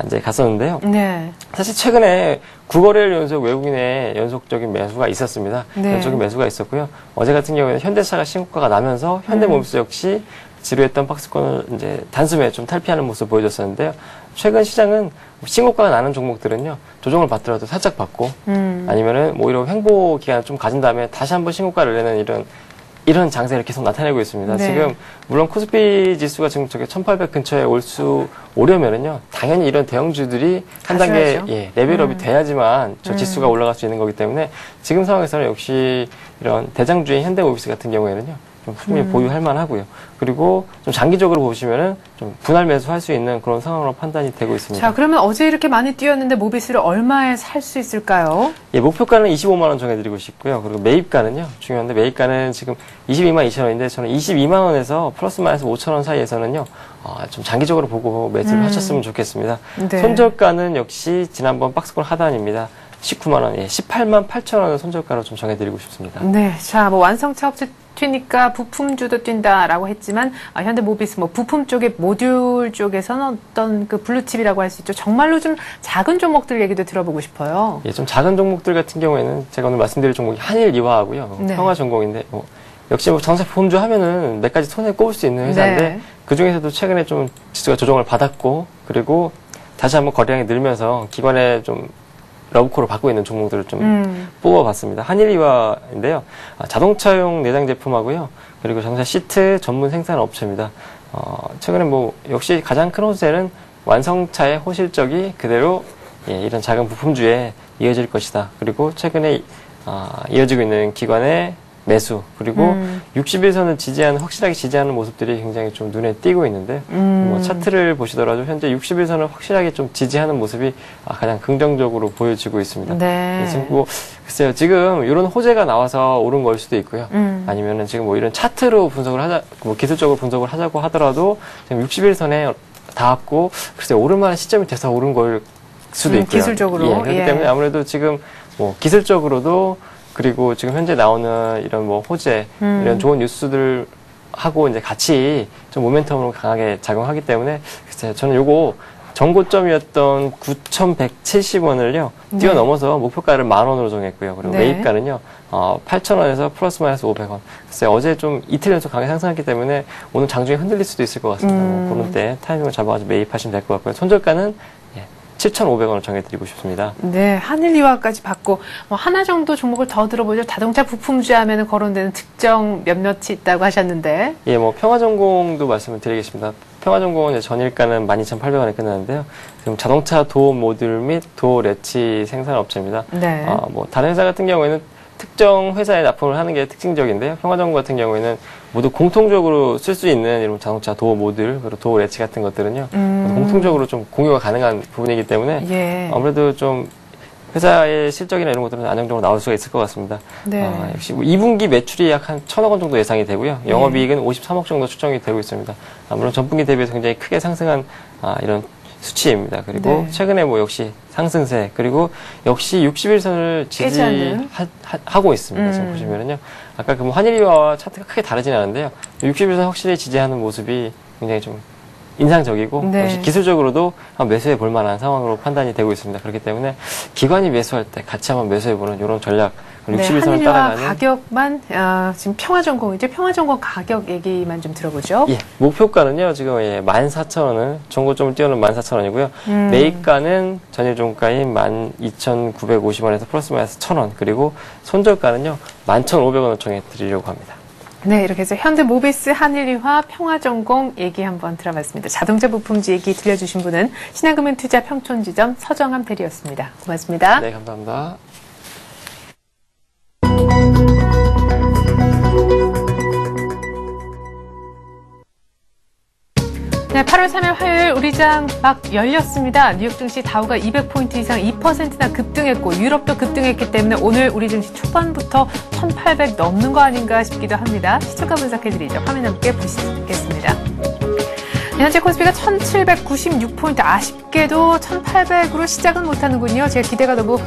이제 갔었는데요. 네. 사실 최근에 9거래일 연속 외국인의 연속적인 매수가 있었습니다. 네. 연속적인 매수가 있었고요. 어제 같은 경우에는 현대차가 신고가가 나면서 현대모비스 역시 지루했던 박스권을 이제 단숨에 좀 탈피하는 모습을 보여줬었는데요. 최근 시장은 신고가가 나는 종목들은요, 조정을 받더라도 살짝 받고, 아니면은 오히려 횡보 기간을 좀 가진 다음에 다시 한번 신고가를 내는 이런 장세를 계속 나타내고 있습니다. 네. 지금 물론 코스피 지수가 지금 저게 1800 근처에 오려면은요 당연히 이런 대형주들이 한 단계 가셔야죠. 레벨업이 돼야지만 저 지수가 올라갈 수 있는 거기 때문에 지금 상황에서는 역시 이런 대장주인 현대모비스 같은 경우에는요 좀 충분히 보유할 만하고요. 그리고 좀 장기적으로 보시면은 좀 분할 매수할 수 있는 그런 상황으로 판단이 되고 있습니다. 자, 그러면 어제 이렇게 많이 뛰었는데 모비스를 얼마에 살 수 있을까요? 예, 목표가는 25만 원 정해드리고 싶고요. 그리고 매입가는요, 중요한데 매입가는 지금 22만 2천 원인데 저는 22만 원에서 플러스 마이너스 5천 원 사이에서는요, 좀 장기적으로 보고 매수를 하셨으면 좋겠습니다. 네. 손절가는 역시 지난번 박스권 하단입니다. 19만 원, 18만 8천 원을 손절가로 좀 정해드리고 싶습니다. 네. 자, 뭐 완성차 업체 튀니까 부품주도 뛴다라고 했지만 현대모비스 뭐 부품 쪽에 모듈 쪽에서는 어떤 그 블루칩이라고 할 수 있죠. 정말로 좀 작은 종목들 얘기도 들어보고 싶어요. 예, 좀 작은 종목들 같은 경우에는 제가 오늘 말씀드릴 종목이 한일이화하고요. 네. 평화전공인데 역시 뭐 장사 보험주 하면은 몇 가지 손에 꼽을 수 있는 회사인데 네. 그 중에서도 최근에 좀 지수가 조정을 받았고 그리고 다시 한번 거래량이 늘면서 기관에 좀 러브콜을 받고 있는 종목들을 좀 뽑아봤습니다. 한일이화인데요. 자동차용 내장 제품하고요. 그리고 자동차 시트 전문 생산 업체입니다. 최근에 뭐 역시 가장 큰 호재는 완성차의 호실적이 그대로 이런 작은 부품주에 이어질 것이다. 그리고 최근에 이어지고 있는 기관의 매수 그리고 60일선을 확실하게 지지하는 모습들이 굉장히 좀 눈에 띄고 있는데 뭐 차트를 보시더라도 현재 60일선을 확실하게 좀 지지하는 모습이 가장 긍정적으로 보여지고 있습니다. 네. 지금 뭐 글쎄요 지금 이런 호재가 나와서 오른 걸 수도 있고요. 아니면은 지금 뭐 이런 차트로 분석을 뭐 기술적으로 분석을 하자고 하더라도 지금 60일선에 닿았고 글쎄요 오른만한 시점이 돼서 오른 걸 수도 있고요. 기술적으로. 그렇기 때문에 아무래도 지금 뭐 기술적으로도 그리고 지금 현재 나오는 이런 뭐 호재, 이런 좋은 뉴스들 하고 이제 같이 좀 모멘텀으로 강하게 작용하기 때문에 글쎄요, 저는 요거 전고점이었던 9,170원을요, 뛰어넘어서 목표가를 10,000원으로 정했고요. 그리고 매입가는요, 8,000원에서 플러스 마이너스 500원. 글쎄요, 어제 좀 이틀 연속 강하게 상승했기 때문에 오늘 장중에 흔들릴 수도 있을 것 같습니다. 뭐 그런 때 타이밍을 잡아가지고 매입하시면 될 것 같고요. 손절가는 7,500원을 정해드리고 싶습니다. 네, 한일이화까지 받고 뭐 하나 정도 종목을 더 들어보죠. 자동차 부품주 하면은 거론되는 특정 몇몇이 있다고 하셨는데. 예, 뭐 평화전공도 말씀을 드리겠습니다. 평화전공은 전일가는 12,800원에 끝나는데요. 지금 자동차 도어 모듈 및 도어 레치 생산 업체입니다. 네. 뭐 다른 회사 같은 경우에는 특정 회사에 납품을 하는 게 특징적인데요. 평화전공 같은 경우에는 모두 공통적으로 쓸 수 있는 이런 자동차 도어 모듈 그리고 도어 레치 같은 것들은요. 공통적으로 좀 공유가 가능한 부분이기 때문에 아무래도 좀 회사의 실적이나 이런 것들은 안정적으로 나올 수가 있을 것 같습니다. 네. 역시 2분기 매출이 약 한 1,000억 원 정도 예상이 되고요. 영업이익은 53억 정도 추정이 되고 있습니다. 물론 전분기 대비해서 굉장히 크게 상승한 이런 수치입니다. 그리고 네. 최근에 뭐 역시 상승세, 그리고 역시 60일선을 지지하고 있습니다. 지금 보시면은요. 아까 그 뭐 환율이와 차트가 크게 다르진 않은데요. 60일선 확실히 지지하는 모습이 굉장히 좀 인상적이고 네. 역시 기술적으로도 한번 매수해 볼 만한 상황으로 판단이 되고 있습니다. 그렇기 때문에 기관이 매수할 때 같이 한번 매수해 보는 이런 전략, 60일선을 한일화 따라가는 가격만 지금 평화전공이죠. 평화전공 가격 얘기만 좀 들어보죠. 예, 목표가는요 지금 14,000원을 정고점을 띄우는 14,000원이고요. 매입가는 전일 종가인 12,950원에서 플러스 마이너스 1,000원, 그리고 손절가는요 11,500원을 정해 드리려고 합니다. 네, 이렇게 해서 현대모비스, 한일화, 평화전공 얘기 한번 들어봤습니다. 자동차 부품지 얘기 들려주신 분은 신한금융투자 평촌지점 서정함 대리였습니다. 고맙습니다. 네, 감사합니다. 네, 8월 3일 화요일 우리장 막 열렸습니다. 뉴욕 증시 다우가 200포인트 이상 2%나 급등했고 유럽도 급등했기 때문에 오늘 우리 증시 초반부터 1,800 넘는 거 아닌가 싶기도 합니다. 시초가 분석해드리죠. 화면 함께 보시겠습니다. 현재 코스피가 1,796포인트, 아쉽게도 1,800으로 시작은 못하는군요. 제가 기대가 너무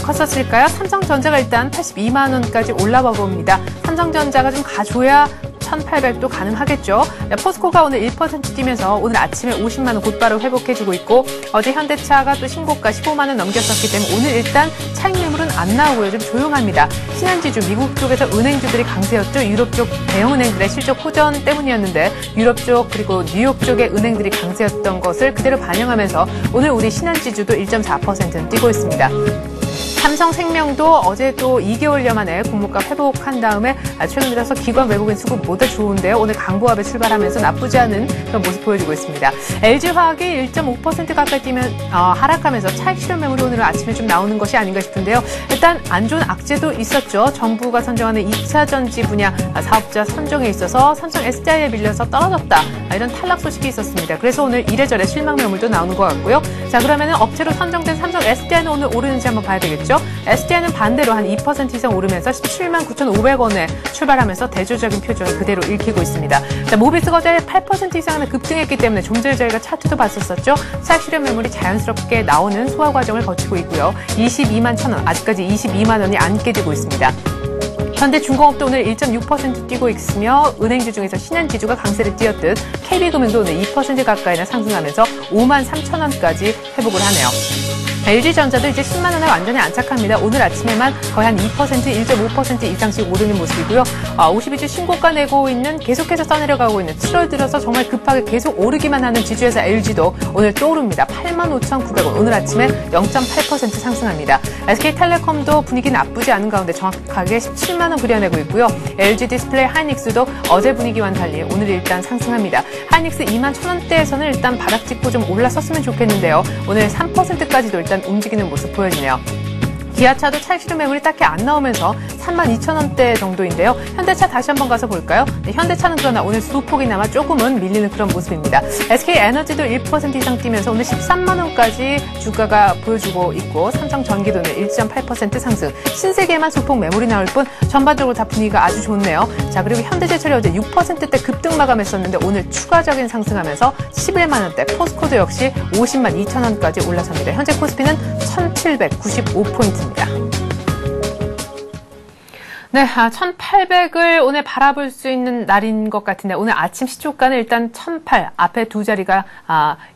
컸었을까요? 삼성전자가 일단 82만 원까지 올라와 봅니다. 삼성전자가 좀 가줘야 1,800도 가능하겠죠. 포스코가 오늘 1% 뛰면서 오늘 아침에 50만 원 곧바로 회복해주고 있고, 어제 현대차가 또 신고가 15만 원 넘겼었기 때문에 오늘 일단 차익 매물은 안 나오고요. 좀 조용합니다. 신한지주, 미국 쪽에서 은행주들이 강세였죠. 유럽 쪽 대형은행들의 실적 호전 때문이었는데 유럽 쪽 그리고 뉴욕 쪽의 은행들이 강세였던 것을 그대로 반영하면서 오늘 우리 신한지주도 1.4%는 뛰고 있습니다. 삼성생명도 어제 또 2개월여 만에 공모가 회복한 다음에 최근 들어서 기관 외국인 수급 모두 좋은데요. 오늘 강보합에 출발하면서 나쁘지 않은 그런 모습 보여주고 있습니다. LG화학이 1.5% 가까이 뛰면 하락하면서 차익 실현 매물이 오늘 아침에 좀 나오는 것이 아닌가 싶은데요. 일단 안 좋은 악재도 있었죠. 정부가 선정하는 2차 전지 분야 사업자 선정에 있어서 삼성 SDI에 밀려서 떨어졌다. 이런 탈락 소식이 있었습니다. 그래서 오늘 이래저래 실망 매물도 나오는 것 같고요. 자, 그러면 업체로 선정된 삼성 SDI는 오늘 오르는지 한번 봐야 되겠죠. SDI는 반대로 한 2% 이상 오르면서 17만 9,500원에 출발하면서 대조적인 표정을 그대로 읽히고 있습니다. 자, 모비스가 어제 8% 이상을 급등했기 때문에 좀 전에 저희가 차트도 봤었죠. 차익 실현 매물이 자연스럽게 나오는 소화 과정을 거치고 있고요. 22만 1,000원, 아직까지 22만 원이 안 깨지고 있습니다. 현대중공업도 오늘 1.6% 뛰고 있으며 은행주 중에서 신한지주가 강세를 띄었듯 KB금융도 오늘 2% 가까이나 상승하면서 5만 3천 원까지 회복을 하네요. LG전자도 이제 10만 원에 완전히 안착합니다. 오늘 아침에만 거의 한 2%, 1.5% 이상씩 오르는 모습이고요. 52주 신고가 내고 있는, 계속해서 써내려가고 있는 7월 들어서 정말 급하게 계속 오르기만 하는 지주회사 LG도 오늘 또 오릅니다. 85,900원. 오늘 아침에 0.8% 상승합니다. SK텔레콤도 분위기 나쁘지 않은 가운데 정확하게 17만 원 그려내고 있고요. LG 디스플레이 하이닉스도 어제 분위기와는 달리 오늘 일단 상승합니다. 하이닉스 2만 1,000원대에서는 일단 바닥 짚고 좀 올라섰으면 좋겠는데요. 오늘 3%까지도 일단 움직이는 모습 보여지네요. 기아차도 차익 실현 매물이 딱히 안 나오면서 32,000원대 정도인데요. 현대차 다시 한번 가서 볼까요? 네, 현대차는 그러나 오늘 소폭이나마 조금은 밀리는 그런 모습입니다. SK에너지도 1% 이상 뛰면서 오늘 13만 원까지 주가가 보여주고 있고, 삼성전기도는 1.8% 상승, 신세계만 소폭 매물이 나올 뿐 전반적으로 다 분위기가 아주 좋네요. 자, 그리고 현대제철이 어제 6%대 급등 마감했었는데 오늘 추가적인 상승하면서 11만 원대, 포스코도 역시 50만 2천 원까지 올라섭니다. 현재 코스피는 1,795포인트입니다. 네, 1,800을 오늘 바라볼 수 있는 날인 것 같은데 오늘 아침 시초가는 일단 1,008, 앞에 두 자리가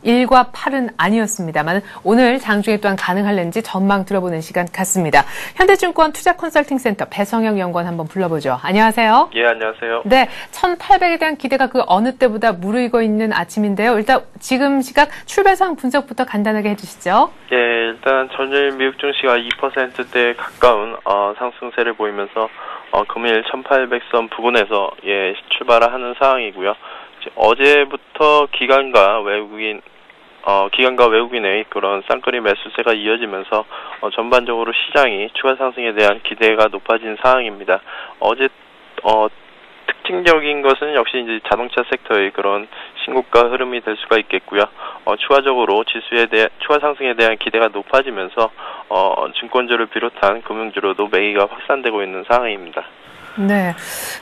1과 8은 아니었습니다만 오늘 장중에 또한 가능할는지 전망 들어보는 시간 같습니다. 현대증권 투자컨설팅센터 배성영 연구원 한번 불러보죠. 안녕하세요. 예, 안녕하세요. 네, 1,800에 대한 기대가 그 어느 때보다 무르익어 있는 아침인데요. 일단 지금 시각 출발상 분석부터 간단하게 해주시죠. 예, 일단 전일 미국 증시가 2%대에 가까운 상승세를 보이면서 금일 1,800선 부근에서 출발을 하는 상황이고요. 어제부터 기관과 외국인의 그런 쌍끌이 매수세가 이어지면서 전반적으로 시장이 추가 상승에 대한 기대가 높아진 상황입니다. 어제 특징적인 것은 역시 이제 자동차 섹터의 그런 신고가 흐름이 될 수가 있겠고요. 추가적으로 지수에 대한 추가 상승에 대한 기대가 높아지면서 증권주를 비롯한 금융주로도 매기가 확산되고 있는 상황입니다. 네.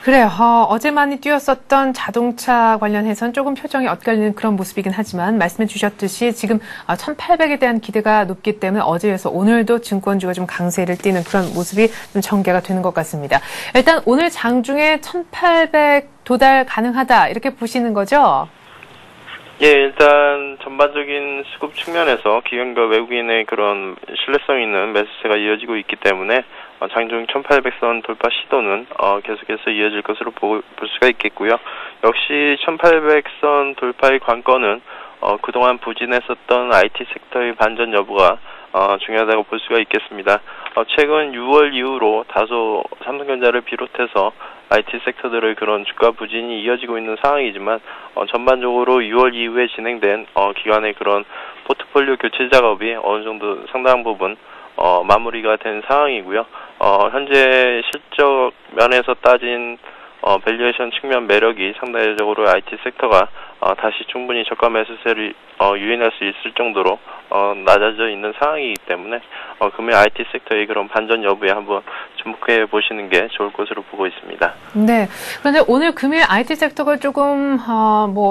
그래요. 어제 많이 뛰었었던 자동차 관련해서는 조금 표정이 엇갈리는 그런 모습이긴 하지만 말씀해 주셨듯이 지금 1800에 대한 기대가 높기 때문에 어제에서 오늘도 증권주가 좀 강세를 띠는 그런 모습이 좀 전개가 되는 것 같습니다. 일단 오늘 장중에 1800 도달 가능하다 이렇게 보시는 거죠? 예, 일단 전반적인 수급 측면에서 기관과 외국인의 그런 신뢰성 있는 매수세가 이어지고 있기 때문에 장중 1800선 돌파 시도는 계속해서 이어질 것으로 볼 수가 있겠고요. 역시 1800선 돌파의 관건은 그동안 부진했었던 IT 섹터의 반전 여부가 중요하다고 볼 수가 있겠습니다. 최근 6월 이후로 다소 삼성전자를 비롯해서 IT 섹터들의 그런 주가 부진이 이어지고 있는 상황이지만 전반적으로 6월 이후에 진행된 기관의 그런 포트폴리오 교체 작업이 어느 정도 상당한 부분 마무리가 된 상황이고요. 현재 실적 면에서 따진 밸류에이션 측면 매력이 상대적으로 IT 섹터가 다시 충분히 저가 매수세를 유인할 수 있을 정도로 낮아져 있는 상황이기 때문에 금일 IT 섹터의 그런 반전 여부에 한번 주목해 보시는 게 좋을 것으로 보고 있습니다. 네. 그런데 오늘 금일 IT 섹터가 조금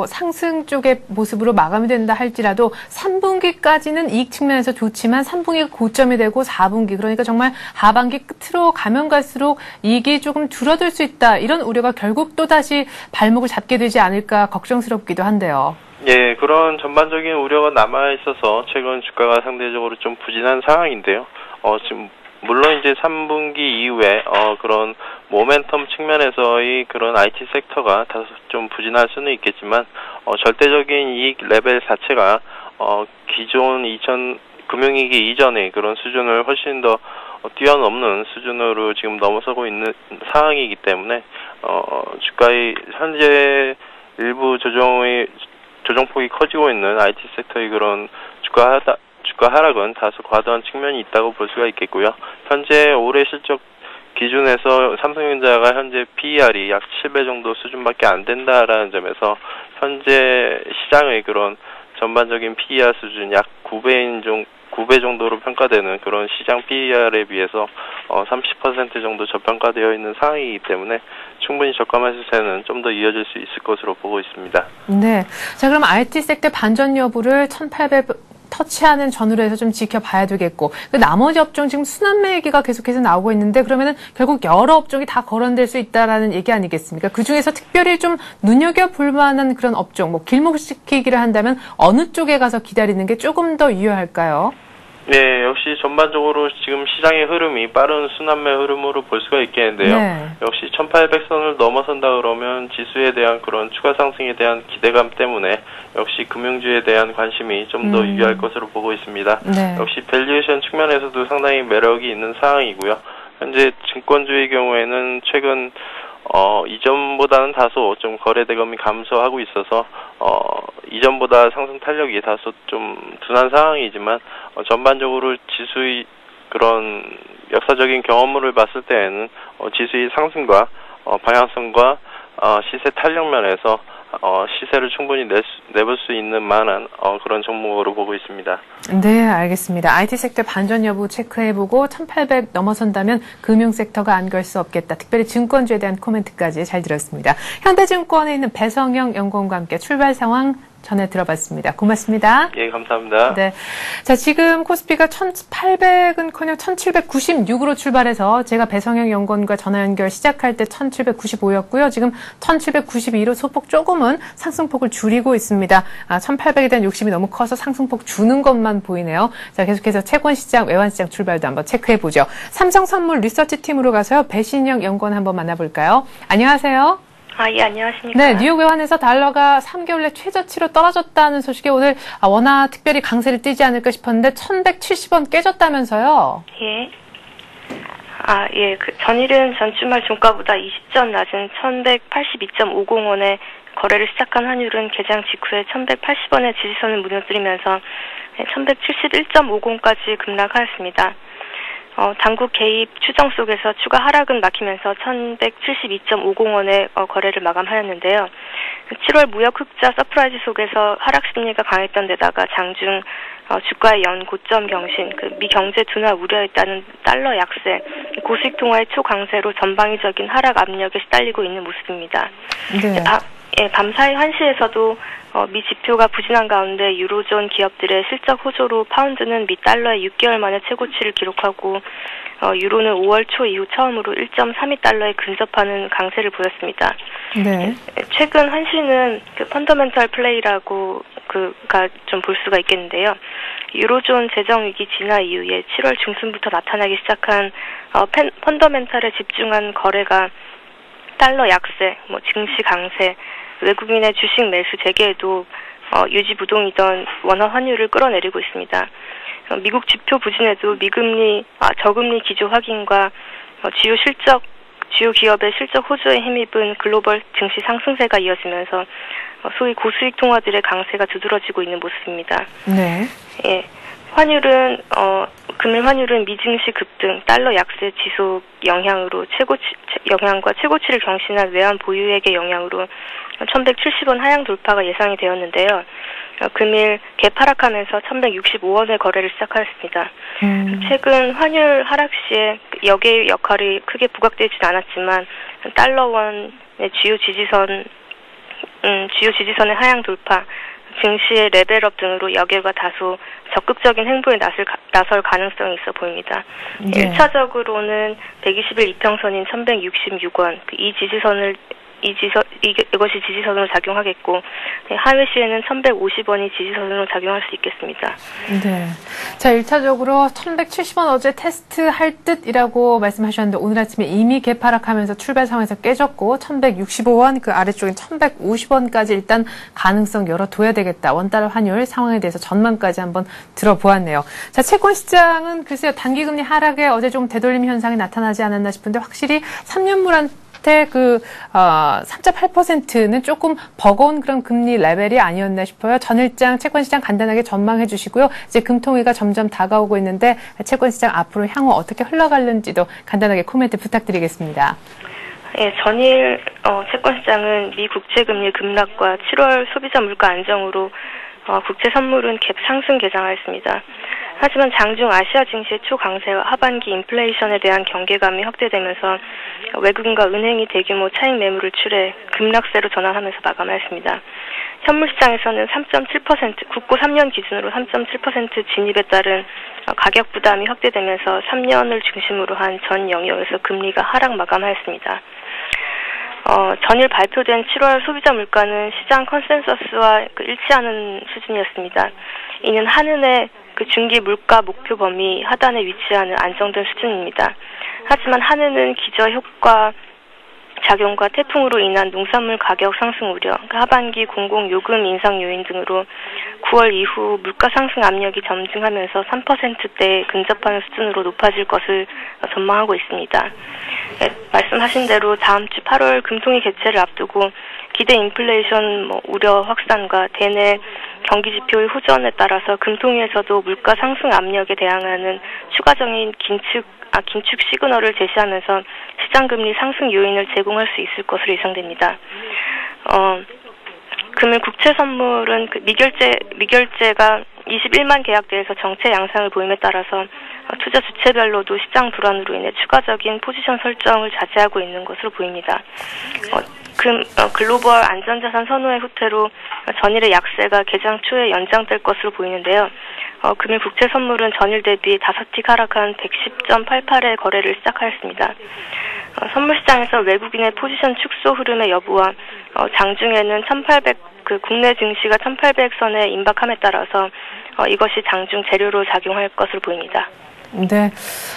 상승 쪽의 모습으로 마감이 된다 할지라도 3분기까지는 이익 측면에서 좋지만 3분기가 고점이 되고 4분기 그러니까 정말 하반기 끝으로 가면 갈수록 이익이 조금 줄어들 수 있다. 이런 우려가 결국 또다시 발목을 잡게 되지 않을까 걱정스럽기도 한데요. 예, 그런 전반적인 우려가 남아있어서 최근 주가가 상대적으로 좀 부진한 상황인데요. 지금 물론 이제 3분기 이후에 그런 모멘텀 측면에서의 그런 IT 섹터가 다소 좀 부진할 수는 있겠지만 절대적인 이익 레벨 자체가 기존 금융위기 이전의 그런 수준을 훨씬 더 뛰어넘는 수준으로 지금 넘어서고 있는 상황이기 때문에 주가의 현재 일부 조정폭이 커지고 있는 IT 섹터의 그런 주가 하락은 다소 과도한 측면이 있다고 볼 수가 있겠고요. 현재 올해 실적 기준에서 삼성전자가 현재 PER이 약 7배 정도 수준밖에 안 된다라는 점에서 현재 시장의 그런 전반적인 PER 수준 약 9배 정도로 평가되는 그런 시장 PER에 비해서 30% 정도 저평가되어 있는 상황이기 때문에 충분히 저가 매수세는 좀 더 이어질 수 있을 것으로 보고 있습니다. 네. 자, 그럼 IT 섹터 반전 여부를 1800 터치하는 전후로 해서 좀 지켜봐야 되겠고 그 나머지 업종 지금 순환매 얘기가 계속해서 나오고 있는데 그러면은 결국 여러 업종이 다 거론될 수 있다라는 얘기 아니겠습니까? 그 중에서 특별히 좀 눈여겨볼 만한 그런 업종, 길목시키기를 한다면 어느 쪽에 가서 기다리는 게 조금 더 유효할까요? 네, 역시 전반적으로 지금 시장의 흐름이 빠른 순환매 흐름으로 볼 수가 있겠는데요. 네. 역시 1800선을 넘어선다 그러면 지수에 대한 그런 추가 상승에 대한 기대감 때문에 역시 금융주에 대한 관심이 좀 더 유효할 것으로 보고 있습니다. 네. 역시 밸류에이션 측면에서도 상당히 매력이 있는 상황이고요. 현재 증권주의 경우에는 최근 이전보다는 다소 좀 거래 대금이 감소하고 있어서 이전보다 상승 탄력이 다소 좀 둔한 상황이지만 전반적으로 지수의 그런 역사적인 경험을 봤을 때에는 지수의 상승과 방향성과 시세 탄력 면에서 시세를 충분히 내볼 수 있는 만한 그런 종목으로 보고 있습니다. 네, 알겠습니다. IT 섹터 반전 여부 체크해보고 1800 넘어선다면 금융섹터가 안 갈 수 없겠다. 특별히 증권주에 대한 코멘트까지 잘 들었습니다. 현대증권에 있는 배성영 연구원과 함께 출발 상황 전해 들어봤습니다. 고맙습니다. 예, 감사합니다. 네. 자, 지금 코스피가 1800은커녕 1796으로 출발해서 제가 배성영 연구원과 전화 연결 시작할 때 1795였고요. 지금 1792로 소폭 조금은 상승폭을 줄이고 있습니다. 1800에 대한 욕심이 너무 커서 상승폭 주는 것만 보이네요. 자, 계속해서 채권시장, 외환시장 출발도 한번 체크해보죠. 삼성선물 리서치팀으로 가서요. 배신영 연구원 한번 만나볼까요? 안녕하세요. 예, 안녕하십니까. 네, 뉴욕 외환에서 달러가 3개월 내 최저치로 떨어졌다는 소식에 오늘 워낙 특별히 강세를 띠지 않을까 싶었는데 1170원 깨졌다면서요? 예. 전일은 전주말 종가보다 20전 낮은 1182.50원에 거래를 시작한 환율은 개장 직후에 1180원의 지지선을 무너뜨리면서 1171.50까지 급락하였습니다. 당국 개입 추정 속에서 추가 하락은 막히면서 1172.50원에 거래를 마감하였는데요. 7월 무역 흑자 서프라이즈 속에서 하락 심리가 강했던 데다가 장중 주가의 연 고점 경신, 미 경제 둔화 우려에 따른 달러 약세, 고수익 통화의 초강세로 전방위적인 하락 압력에 시달리고 있는 모습입니다. 네. 밤사이 환시에서도 미 지표가 부진한 가운데 유로존 기업들의 실적 호조로 파운드는 미 달러의 6개월 만에 최고치를 기록하고 유로는 5월 초 이후 처음으로 1.32달러에 근접하는 강세를 보였습니다. 네. 최근 환시는 펀더멘털 플레이라고 좀 볼 수가 있겠는데요. 유로존 재정 위기 진화 이후에 7월 중순부터 나타나기 시작한 펀더멘털에 집중한 거래가 달러 약세, 증시 강세, 외국인의 주식 매수 재개에도 유지부동이던 원화 환율을 끌어내리고 있습니다. 미국 지표 부진에도 미금리, 저금리 기조 확인과 주요 기업의 실적 호조에 힘입은 글로벌 증시 상승세가 이어지면서 소위 고수익 통화들의 강세가 두드러지고 있는 모습입니다. 네. 예. 환율은 금일 환율은 미증시 급등, 달러 약세 지속 영향과 최고치를 경신한 외환 보유액의 영향으로 1,170원 하향 돌파가 예상이 되었는데요. 금일 개파락하면서 1,165원의 거래를 시작하였습니다. 최근 환율 하락 시에 역의 역할이 크게 부각되진 않았지만 달러원의 주요 지지선의 하향 돌파, 증시의 레벨업 등으로 여객과 다소 적극적인 행보에 나설 가능성이 있어 보입니다. 네. 1차적으로는 120일 이평선인 1166원, 이것이 지지선으로 작용하겠고, 하회 시에는 1150원이 지지선으로 작용할 수 있겠습니다. 네. 자, 1차적으로 1170원 어제 테스트할 듯이라고 말씀하셨는데, 오늘 아침에 이미 개파락하면서 출발 상황에서 깨졌고, 1165원, 그 아래쪽엔 1150원까지 일단 가능성 열어둬야 되겠다. 원달러 환율 상황에 대해서 전망까지 한번 들어보았네요. 자, 채권 시장은 글쎄요, 단기금리 하락에 어제 좀 되돌림 현상이 나타나지 않았나 싶은데, 확실히 3년물한 3.8%는 조금 버거운 그런 금리 레벨이 아니었나 싶어요. 전일장 채권시장 간단하게 전망해 주시고요. 이제 금통위가 점점 다가오고 있는데 채권시장 앞으로 향후 어떻게 흘러갈는지도 간단하게 코멘트 부탁드리겠습니다. 예, 전일 채권시장은 미 국채금리 급락과 7월 소비자 물가 안정으로 국채 선물은 갭 상승 개장하였습니다. 하지만 장중 아시아 증시의 초강세와 하반기 인플레이션에 대한 경계감이 확대되면서 외국인과 은행이 대규모 차익 매물을 출해 급락세로 전환하면서 마감하였습니다. 현물시장에서는 3.7%, 국고 3년 기준으로 3.7% 진입에 따른 가격 부담이 확대되면서 3년을 중심으로 한 전 영역에서 금리가 하락 마감하였습니다. 전일 발표된 7월 소비자 물가는 시장 컨센서스와 일치하는 수준이었습니다. 이는 한은의 중기 물가 목표 범위 하단에 위치하는 안정된 수준입니다. 하지만 한은은 기저 효과 작용과 태풍으로 인한 농산물 가격 상승 우려, 하반기 공공요금 인상 요인 등으로 9월 이후 물가 상승 압력이 점증하면서 3%대에 근접하는 수준으로 높아질 것을 전망하고 있습니다. 네, 말씀하신 대로 다음 주 8월 금통위 개최를 앞두고 기대 인플레이션 우려 확산과 대내 경기 지표의 호전에 따라서 금통위에서도 물가 상승 압력에 대항하는 추가적인 긴축 시그널을 제시하면서 시장 금리 상승 요인을 제공할 수 있을 것으로 예상됩니다. 금일 국채 선물은 미결제가 21만 계약대에서 정체 양상을 보임에 따라서 투자 주체별로도 시장 불안으로 인해 추가적인 포지션 설정을 자제하고 있는 것으로 보입니다. 글로벌 안전자산 선호의 후퇴로 전일의 약세가 개장 초에 연장될 것으로 보이는데요. 금일 국채 선물은 전일 대비 5틱 하락한 110.88의 거래를 시작하였습니다. 선물시장에서 외국인의 포지션 축소 흐름의 여부와 장중에는 국내 증시가 1800선에 임박함에 따라서 이것이 장중 재료로 작용할 것으로 보입니다. 네.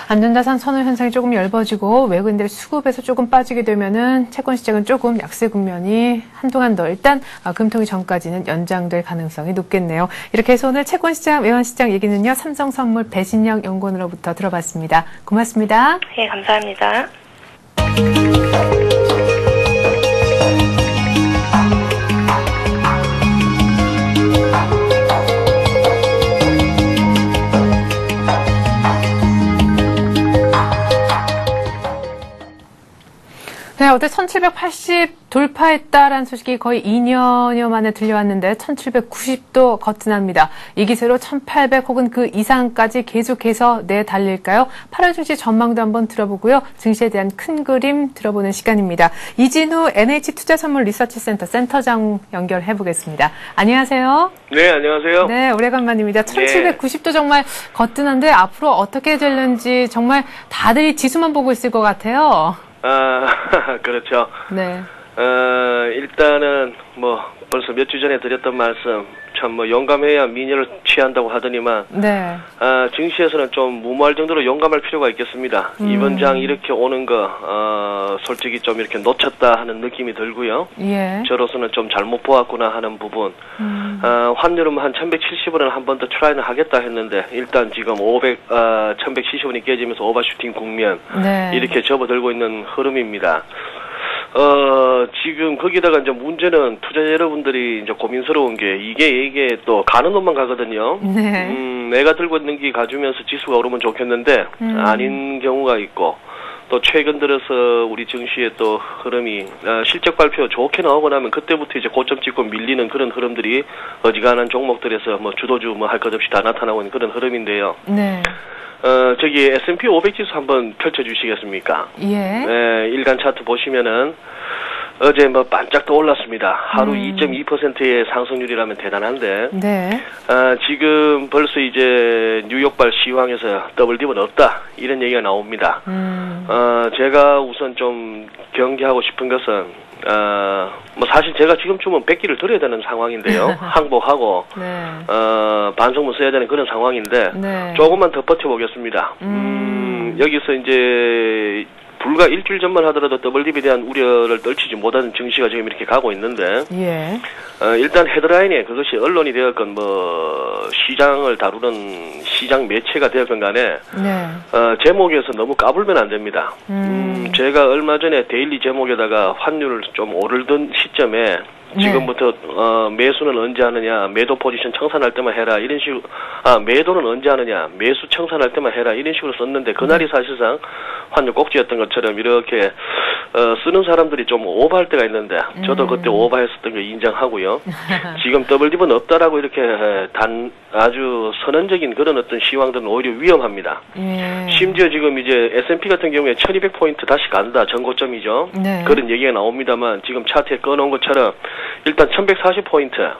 안전자산 선호 현상이 조금 엷어지고 외국인들 수급에서 조금 빠지게 되면은 채권시장은 조금 약세 국면이 한동안 더 일단 금통위 전까지는 연장될 가능성이 높겠네요. 이렇게 해서 오늘 채권시장, 외환시장 얘기는요. 삼성선물 배신영 연구원으로부터 들어봤습니다. 고맙습니다. 네, 감사합니다. 네, 어제 1780 돌파했다라는 소식이 거의 2년여 만에 들려왔는데 1790도 거뜬합니다. 이 기세로 1800 혹은 그 이상까지 계속해서 내달릴까요? 8월 증시 전망도 한번 들어보고요. 증시에 대한 큰 그림 들어보는 시간입니다. 이진우 NH투자선물 리서치센터 센터장 연결해 보겠습니다. 안녕하세요. 네, 안녕하세요. 네, 오래간만입니다. 1790도 정말 거뜬한데 앞으로 어떻게 될는지 정말 다들 지수만 보고 있을 것 같아요. 그렇죠. 네. 일단은 벌써 몇 주 전에 드렸던 말씀, 참 용감해야 미녀를 취한다고 하더니만, 네. 증시에서는 좀 무모할 정도로 용감할 필요가 있겠습니다. 이번 장 이렇게 오는 거, 솔직히 좀 이렇게 놓쳤다 하는 느낌이 들고요. 예. 저로서는 좀 잘못 보았구나 하는 부분. 환율은 한 1170원은 한 번 더 트라이는 하겠다 했는데, 일단 지금 1170원이 깨지면서 오버슈팅 국면, 네. 이렇게 접어들고 있는 흐름입니다. 지금 거기다가 이제 문제는 투자자 여러분들이 이제 고민스러운 게 이게 또 가는 놈만 가거든요. 네. 내가 들고 있는 게 가주면서 지수가 오르면 좋겠는데 아닌 경우가 있고 또 최근 들어서 우리 증시의 또 흐름이 실적 발표 좋게 나오고 나면 그때부터 이제 고점 찍고 밀리는 그런 흐름들이 어지간한 종목들에서 주도주 할 것 없이 다 나타나고 있는 그런 흐름인데요. 네. 저기 S&P 500 지수 한번 펼쳐주시겠습니까? 예. 네, 일간 차트 보시면은 어제 반짝 더 올랐습니다. 하루 2.2%의 상승률이라면 대단한데. 네. 지금 벌써 이제 뉴욕발 시황에서 더블 딥은 없다 이런 얘기가 나옵니다. 제가 우선 좀 경계하고 싶은 것은 사실 제가 지금쯤은 백기를 들어야 되는 상황인데요. 항복하고 네. 반성문 써야 되는 그런 상황인데 네. 조금만 더 버텨보겠습니다. 여기서 이제 불과 일주일 전만 하더라도 더블딥에 대한 우려를 떨치지 못하는 증시가 지금 이렇게 가고 있는데, 예. 일단 헤드라인에 그것이 언론이 되었건 시장을 다루는 시장 매체가 되었건 간에, 네. 제목에서 너무 까불면 안 됩니다. 제가 얼마 전에 데일리 제목에다가 환율을 좀 오르던 시점에 지금부터 매수는 언제 하느냐, 매도 포지션 청산할 때만 해라 이런 식으로, 매도는 언제 하느냐, 매수 청산할 때만 해라 이런 식으로 썼는데 그날이 사실상 환율 꼭지였던 것처럼 이렇게 쓰는 사람들이 좀 오버할 때가 있는데 저도 그때 오버했었던 거 인정하고요. 지금 더블딥은 없다라고 이렇게 아주 선언적인 그런 어떤 시황들은 오히려 위험합니다. 심지어 지금 이제 S&P 같은 경우에 1200포인트 다시 간다, 전고점이죠. 네. 그런 얘기가 나옵니다만 지금 차트에 꺼놓은 것처럼 일단 1140포인트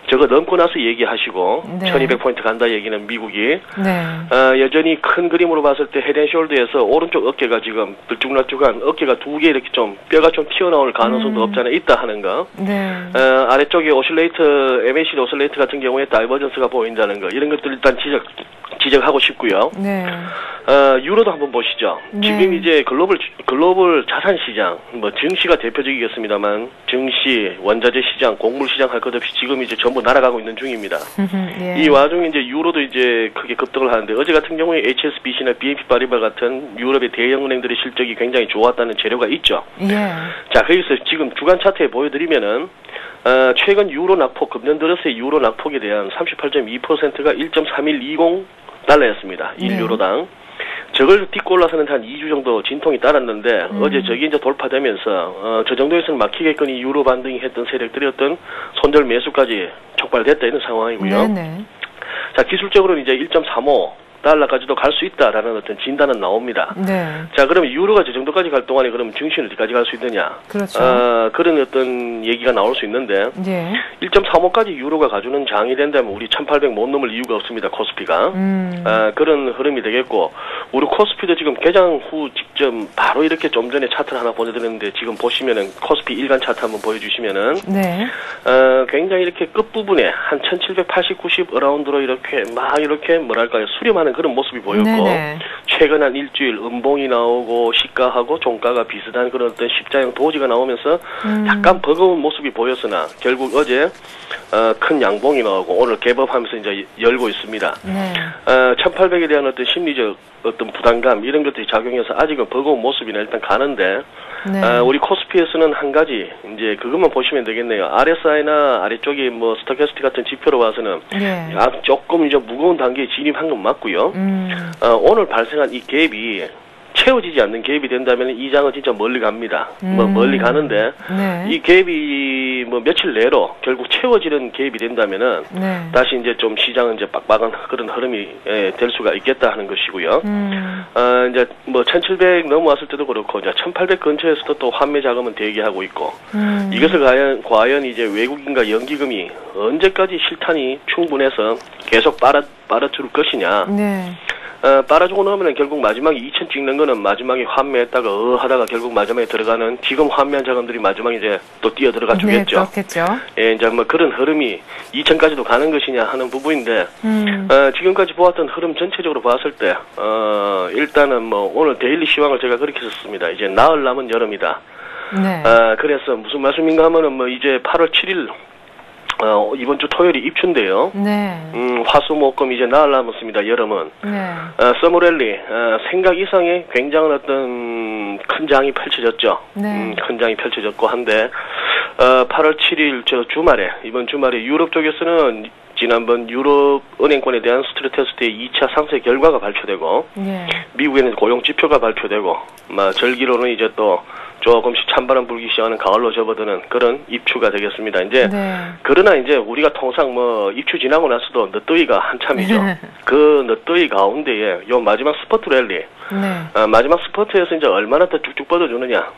저거 넘고 나서 얘기하시고, 네. 1200포인트 간다 얘기는 미국이. 네. 여전히 큰 그림으로 봤을 때 헤드앤숄더에서 오른쪽 어깨가 지금 들쭉날쭉한 어깨가 두 개 이렇게 좀 뼈가 좀 튀어나올 가능성도 없잖아요. 있다 하는 거. 네. 아래쪽에 오실레이터, MACD 오실레이터 같은 경우에 다이버전스가 보인다는 거. 이런 것들 일단 지적하고 싶고요. 네. 유로도 한번 보시죠. 네. 지금 이제 글로벌 자산 시장, 증시가 대표적이겠습니다만, 증시, 원자재 시장, 곡물 시장 할 것 없이 지금 이제 전부 날아가고 있는 중입니다. 예. 이 와중에 이제 유로도 이제 크게 급등을 하는데, 어제 같은 경우에 HSBC나 BNP 파리바 같은 유럽의 대형 은행들의 실적이 굉장히 좋았다는 재료가 있죠. 예. 자, 거기서 지금 주간 차트에 보여드리면은, 최근 유로 낙폭, 금년 들어서의 유로 낙폭에 대한 38.2%가 1.3120 달러였습니다. 1유로당. 저걸 딛고 올라서는 한 2주 정도 진통이 따랐는데 어제 저게 이제 돌파되면서 저 정도에서는 막히겠거니 유로 반등이 했던 세력들이 어떤 손절 매수까지 촉발됐다 이런 상황이고요. 네네. 자, 기술적으로는 이제 1.35 달러까지도 갈 수 있다라는 어떤 진단은 나옵니다. 네. 자, 그러면 유로가 저 정도까지 갈 동안에 그러면 증시는 어디까지 갈 수 있느냐? 그렇죠. 그런 어떤 얘기가 나올 수 있는데, 예. 1.35까지 유로가 가주는 장이 된다면 우리 1800 못 넘을 이유가 없습니다. 코스피가. 그런 흐름이 되겠고, 우리 코스피도 지금 개장 후 직접 바로 이렇게 좀 전에 차트를 하나 보내드렸는데, 지금 보시면은 코스피 일간 차트 한번 보여주시면은, 네. 굉장히 이렇게 끝부분에 한 1780, 90 어라운드로 이렇게 뭐랄까요, 수렴하는 그런 모습이 보였고, 네네. 최근 한 일주일 음봉이 나오고 시가하고 종가가 비슷한 그런 어떤 십자형 도지가 나오면서 약간 버거운 모습이 보였으나 결국 어제 큰 양봉이 나오고 오늘 갭업하면서 이제 열고 있습니다. 네. 1800에 대한 어떤 심리적 어떤 부담감 이런 것들이 작용해서 아직은 버거운 모습이나 일단 가는데 네. 우리 코스피에서는 한 가지 이제 그것만 보시면 되겠네요. RSI나 아래쪽에 스토캐스틱 같은 지표로 봐서는 네. 조금 이제 무거운 단계에 진입한 건 맞고요. 오늘 발생한 이 갭이 채워지지 않는 갭이 된다면 이 장은 진짜 멀리 갑니다. 뭐 멀리 가는데 네. 이 갭이 뭐 며칠 내로 결국 채워지는 갭이 된다면은 네. 다시 이제 좀 시장은 이제 빡빡한 그런 흐름이 될 수가 있겠다 하는 것이고요. 이제 뭐 1700 넘어왔을 때도 그렇고 이제 1800 근처에서도 또 환매 자금은 대기하고 있고 이것을 과연 이제 외국인과 연기금이 언제까지 실탄이 충분해서 계속 빨아줄 것이냐. 네. 빨아주고 나면 결국 마지막에 2000 찍는 거는 마지막에 환매했다가 하다가 결국 마지막에 들어가는 지금 환매한 자금들이 마지막에 이제 또 뛰어 들어가 주겠죠. 네, 그렇겠죠. 예, 이제 뭐 그런 흐름이 2000까지도 가는 것이냐 하는 부분인데, 지금까지 보았던 흐름 전체적으로 봤을 때, 일단은 뭐 오늘 데일리 시황을 제가 그렇게 썼습니다. 이제 나흘 남은 여름이다. 네. 그래서 무슨 말씀인가 하면은 뭐 이제 8월 7일 이번 주 토요일이 입추인데요. 네. 화수목금 이제 나흘 남았습니다. 여름은. 네. 서머랠리 생각 이상의 굉장한 어떤 큰 장이 펼쳐졌죠. 네. 큰 장이 펼쳐졌고 한데 8월 7일 저 주말에 이번 주말에 유럽 쪽에서는 지난번 유럽 은행권에 대한 스트레스 테스트의 2차 상세 결과가 발표되고 네. 미국에는 고용 지표가 발표되고 절기로는 이제 또 조금씩 찬바람 불기 시작하는 가을로 접어드는 그런 입추가 되겠습니다. 이제 네. 그러나 이제 우리가 통상 뭐 입추 지나고 나서도 늦더위가 한참이죠. 그 늦더위 가운데에 요 마지막 스포트 랠리, 네. 마지막 스포트에서 이제 얼마나 더 쭉쭉 뻗어주느냐.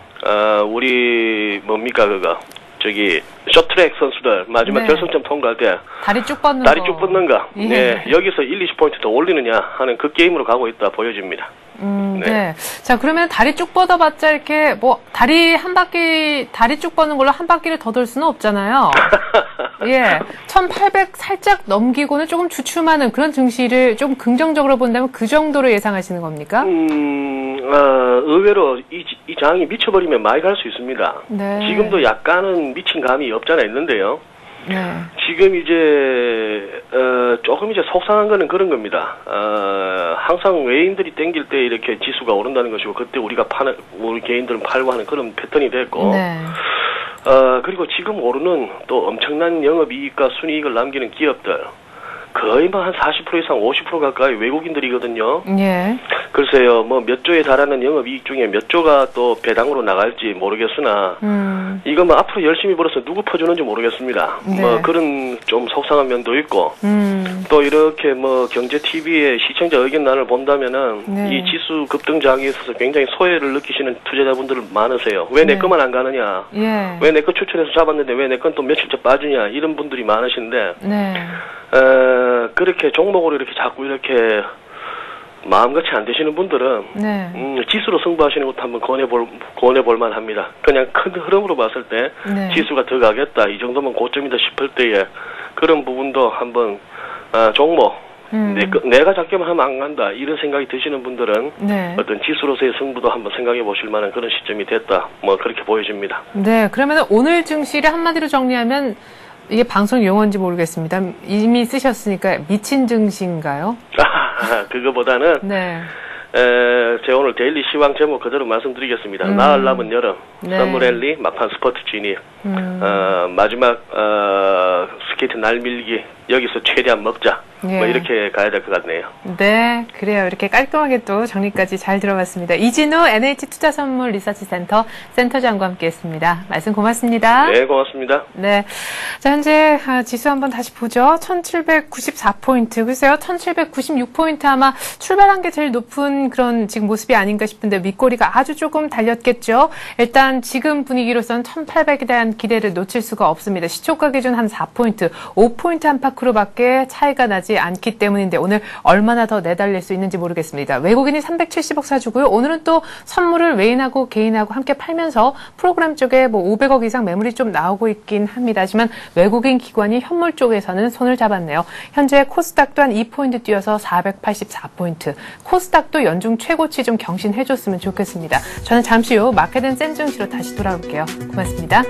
우리 뭡니까 그거 저기 쇼트트랙 선수들 마지막 네. 결승점 통과할 때 다리 쭉 뻗는 다리 거. 쭉 뻗는가. 예. 네, 여기서 1, 20포인트 더 올리느냐 하는 그 게임으로 가고 있다 보여집니다. 네. 네. 자, 그러면 다리 쭉 뻗어봤자 이렇게 뭐 다리 쭉 뻗는 걸로 한 바퀴를 더 돌 수는 없잖아요. 예. 1800 살짝 넘기고는 조금 주춤하는 그런 증시를 좀 긍정적으로 본다면 그 정도로 예상하시는 겁니까? 의외로 이 장이 미쳐버리면 많이 갈 수 있습니다. 네. 지금도 약간은 미친 감이 없잖아 있는데요. 네. 지금 이제 조금 이제 속상한 거는 그런 겁니다. 항상 외인들이 땡길 때 이렇게 지수가 오른다는 것이고 그때 우리 개인들은 팔고 하는 그런 패턴이 됐고 네. 그리고 지금 오르는 또 엄청난 영업이익과 순이익을 남기는 기업들 거의 뭐 한 40% 이상 50% 가까이 외국인들이거든요. 예. 글쎄요, 뭐 몇 조에 달하는 영업이익 중에 몇 조가 또 배당으로 나갈지 모르겠으나 이거 뭐 앞으로 열심히 벌어서 누구 퍼주는지 모르겠습니다. 네. 뭐 그런 좀 속상한 면도 있고 또 이렇게 뭐 경제 TV의 시청자 의견란을 본다면은 네. 이 지수 급등장에 있어서 굉장히 소외를 느끼시는 투자자분들 많으세요. 왜 내 네. 거만 안 가느냐? 예. 왜 내 거 추천해서 잡았는데 왜 내 건 또 며칠째 빠지냐? 이런 분들이 많으신데 네. 그렇게 종목으로 이렇게 자꾸 이렇게 마음같이 안 되시는 분들은 네. 지수로 승부하시는 것도 한번 권해볼 만합니다. 그냥 큰 흐름으로 봤을 때 네. 지수가 더 가겠다 이 정도면 고점이다 싶을 때에 그런 부분도 한번 종목 내가 잡기만 하면 안 간다 이런 생각이 드시는 분들은 네. 어떤 지수로서의 승부도 한번 생각해 보실 만한 그런 시점이 됐다 뭐 그렇게 보여집니다. 네. 그러면 오늘 증시를 한마디로 정리하면 이게 방송 용어인지 모르겠습니다. 이미 쓰셨으니까 미친 증시인가요? 그거보다는 네. 제가 오늘 데일리 시황 제목 그대로 말씀드리겠습니다. 나흘 남은 여름, 네. 서머랠리, 막판 스포트 진입, 마지막 스케이트 날밀기 여기서 최대한 먹자. 예. 뭐 이렇게 가야 될 것 같네요. 네, 그래요. 이렇게 깔끔하게 또 정리까지 잘 들어봤습니다. 이진우 NH투자선물 리서치센터 센터장과 함께했습니다. 말씀 고맙습니다. 네, 고맙습니다. 네, 자 현재 지수 한번 다시 보죠. 1794포인트. 글쎄요, 1796포인트 아마 출발한 게 제일 높은 그런 지금 모습이 아닌가 싶은데 윗꼬리가 아주 조금 달렸겠죠. 일단 지금 분위기로선 1800에 대한 기대를 놓칠 수가 없습니다. 시초가 기준 한 4포인트, 5포인트 안팎으로밖에 차이가 나지 않기 때문인데 오늘 얼마나 더 내달릴 수 있는지 모르겠습니다. 외국인이 370억 사주고요. 오늘은 또 선물을 외인하고 개인하고 함께 팔면서 프로그램 쪽에 뭐 500억 이상 매물이 좀 나오고 있긴 합니다. 하지만 외국인 기관이 현물 쪽에서는 손을 잡았네요. 현재 코스닥 또한 2포인트 뛰어서 484포인트. 코스닥도 연중 최고치 좀 경신해줬으면 좋겠습니다. 저는 잠시 후 마켓앤 센 증시로 다시 돌아올게요. 고맙습니다.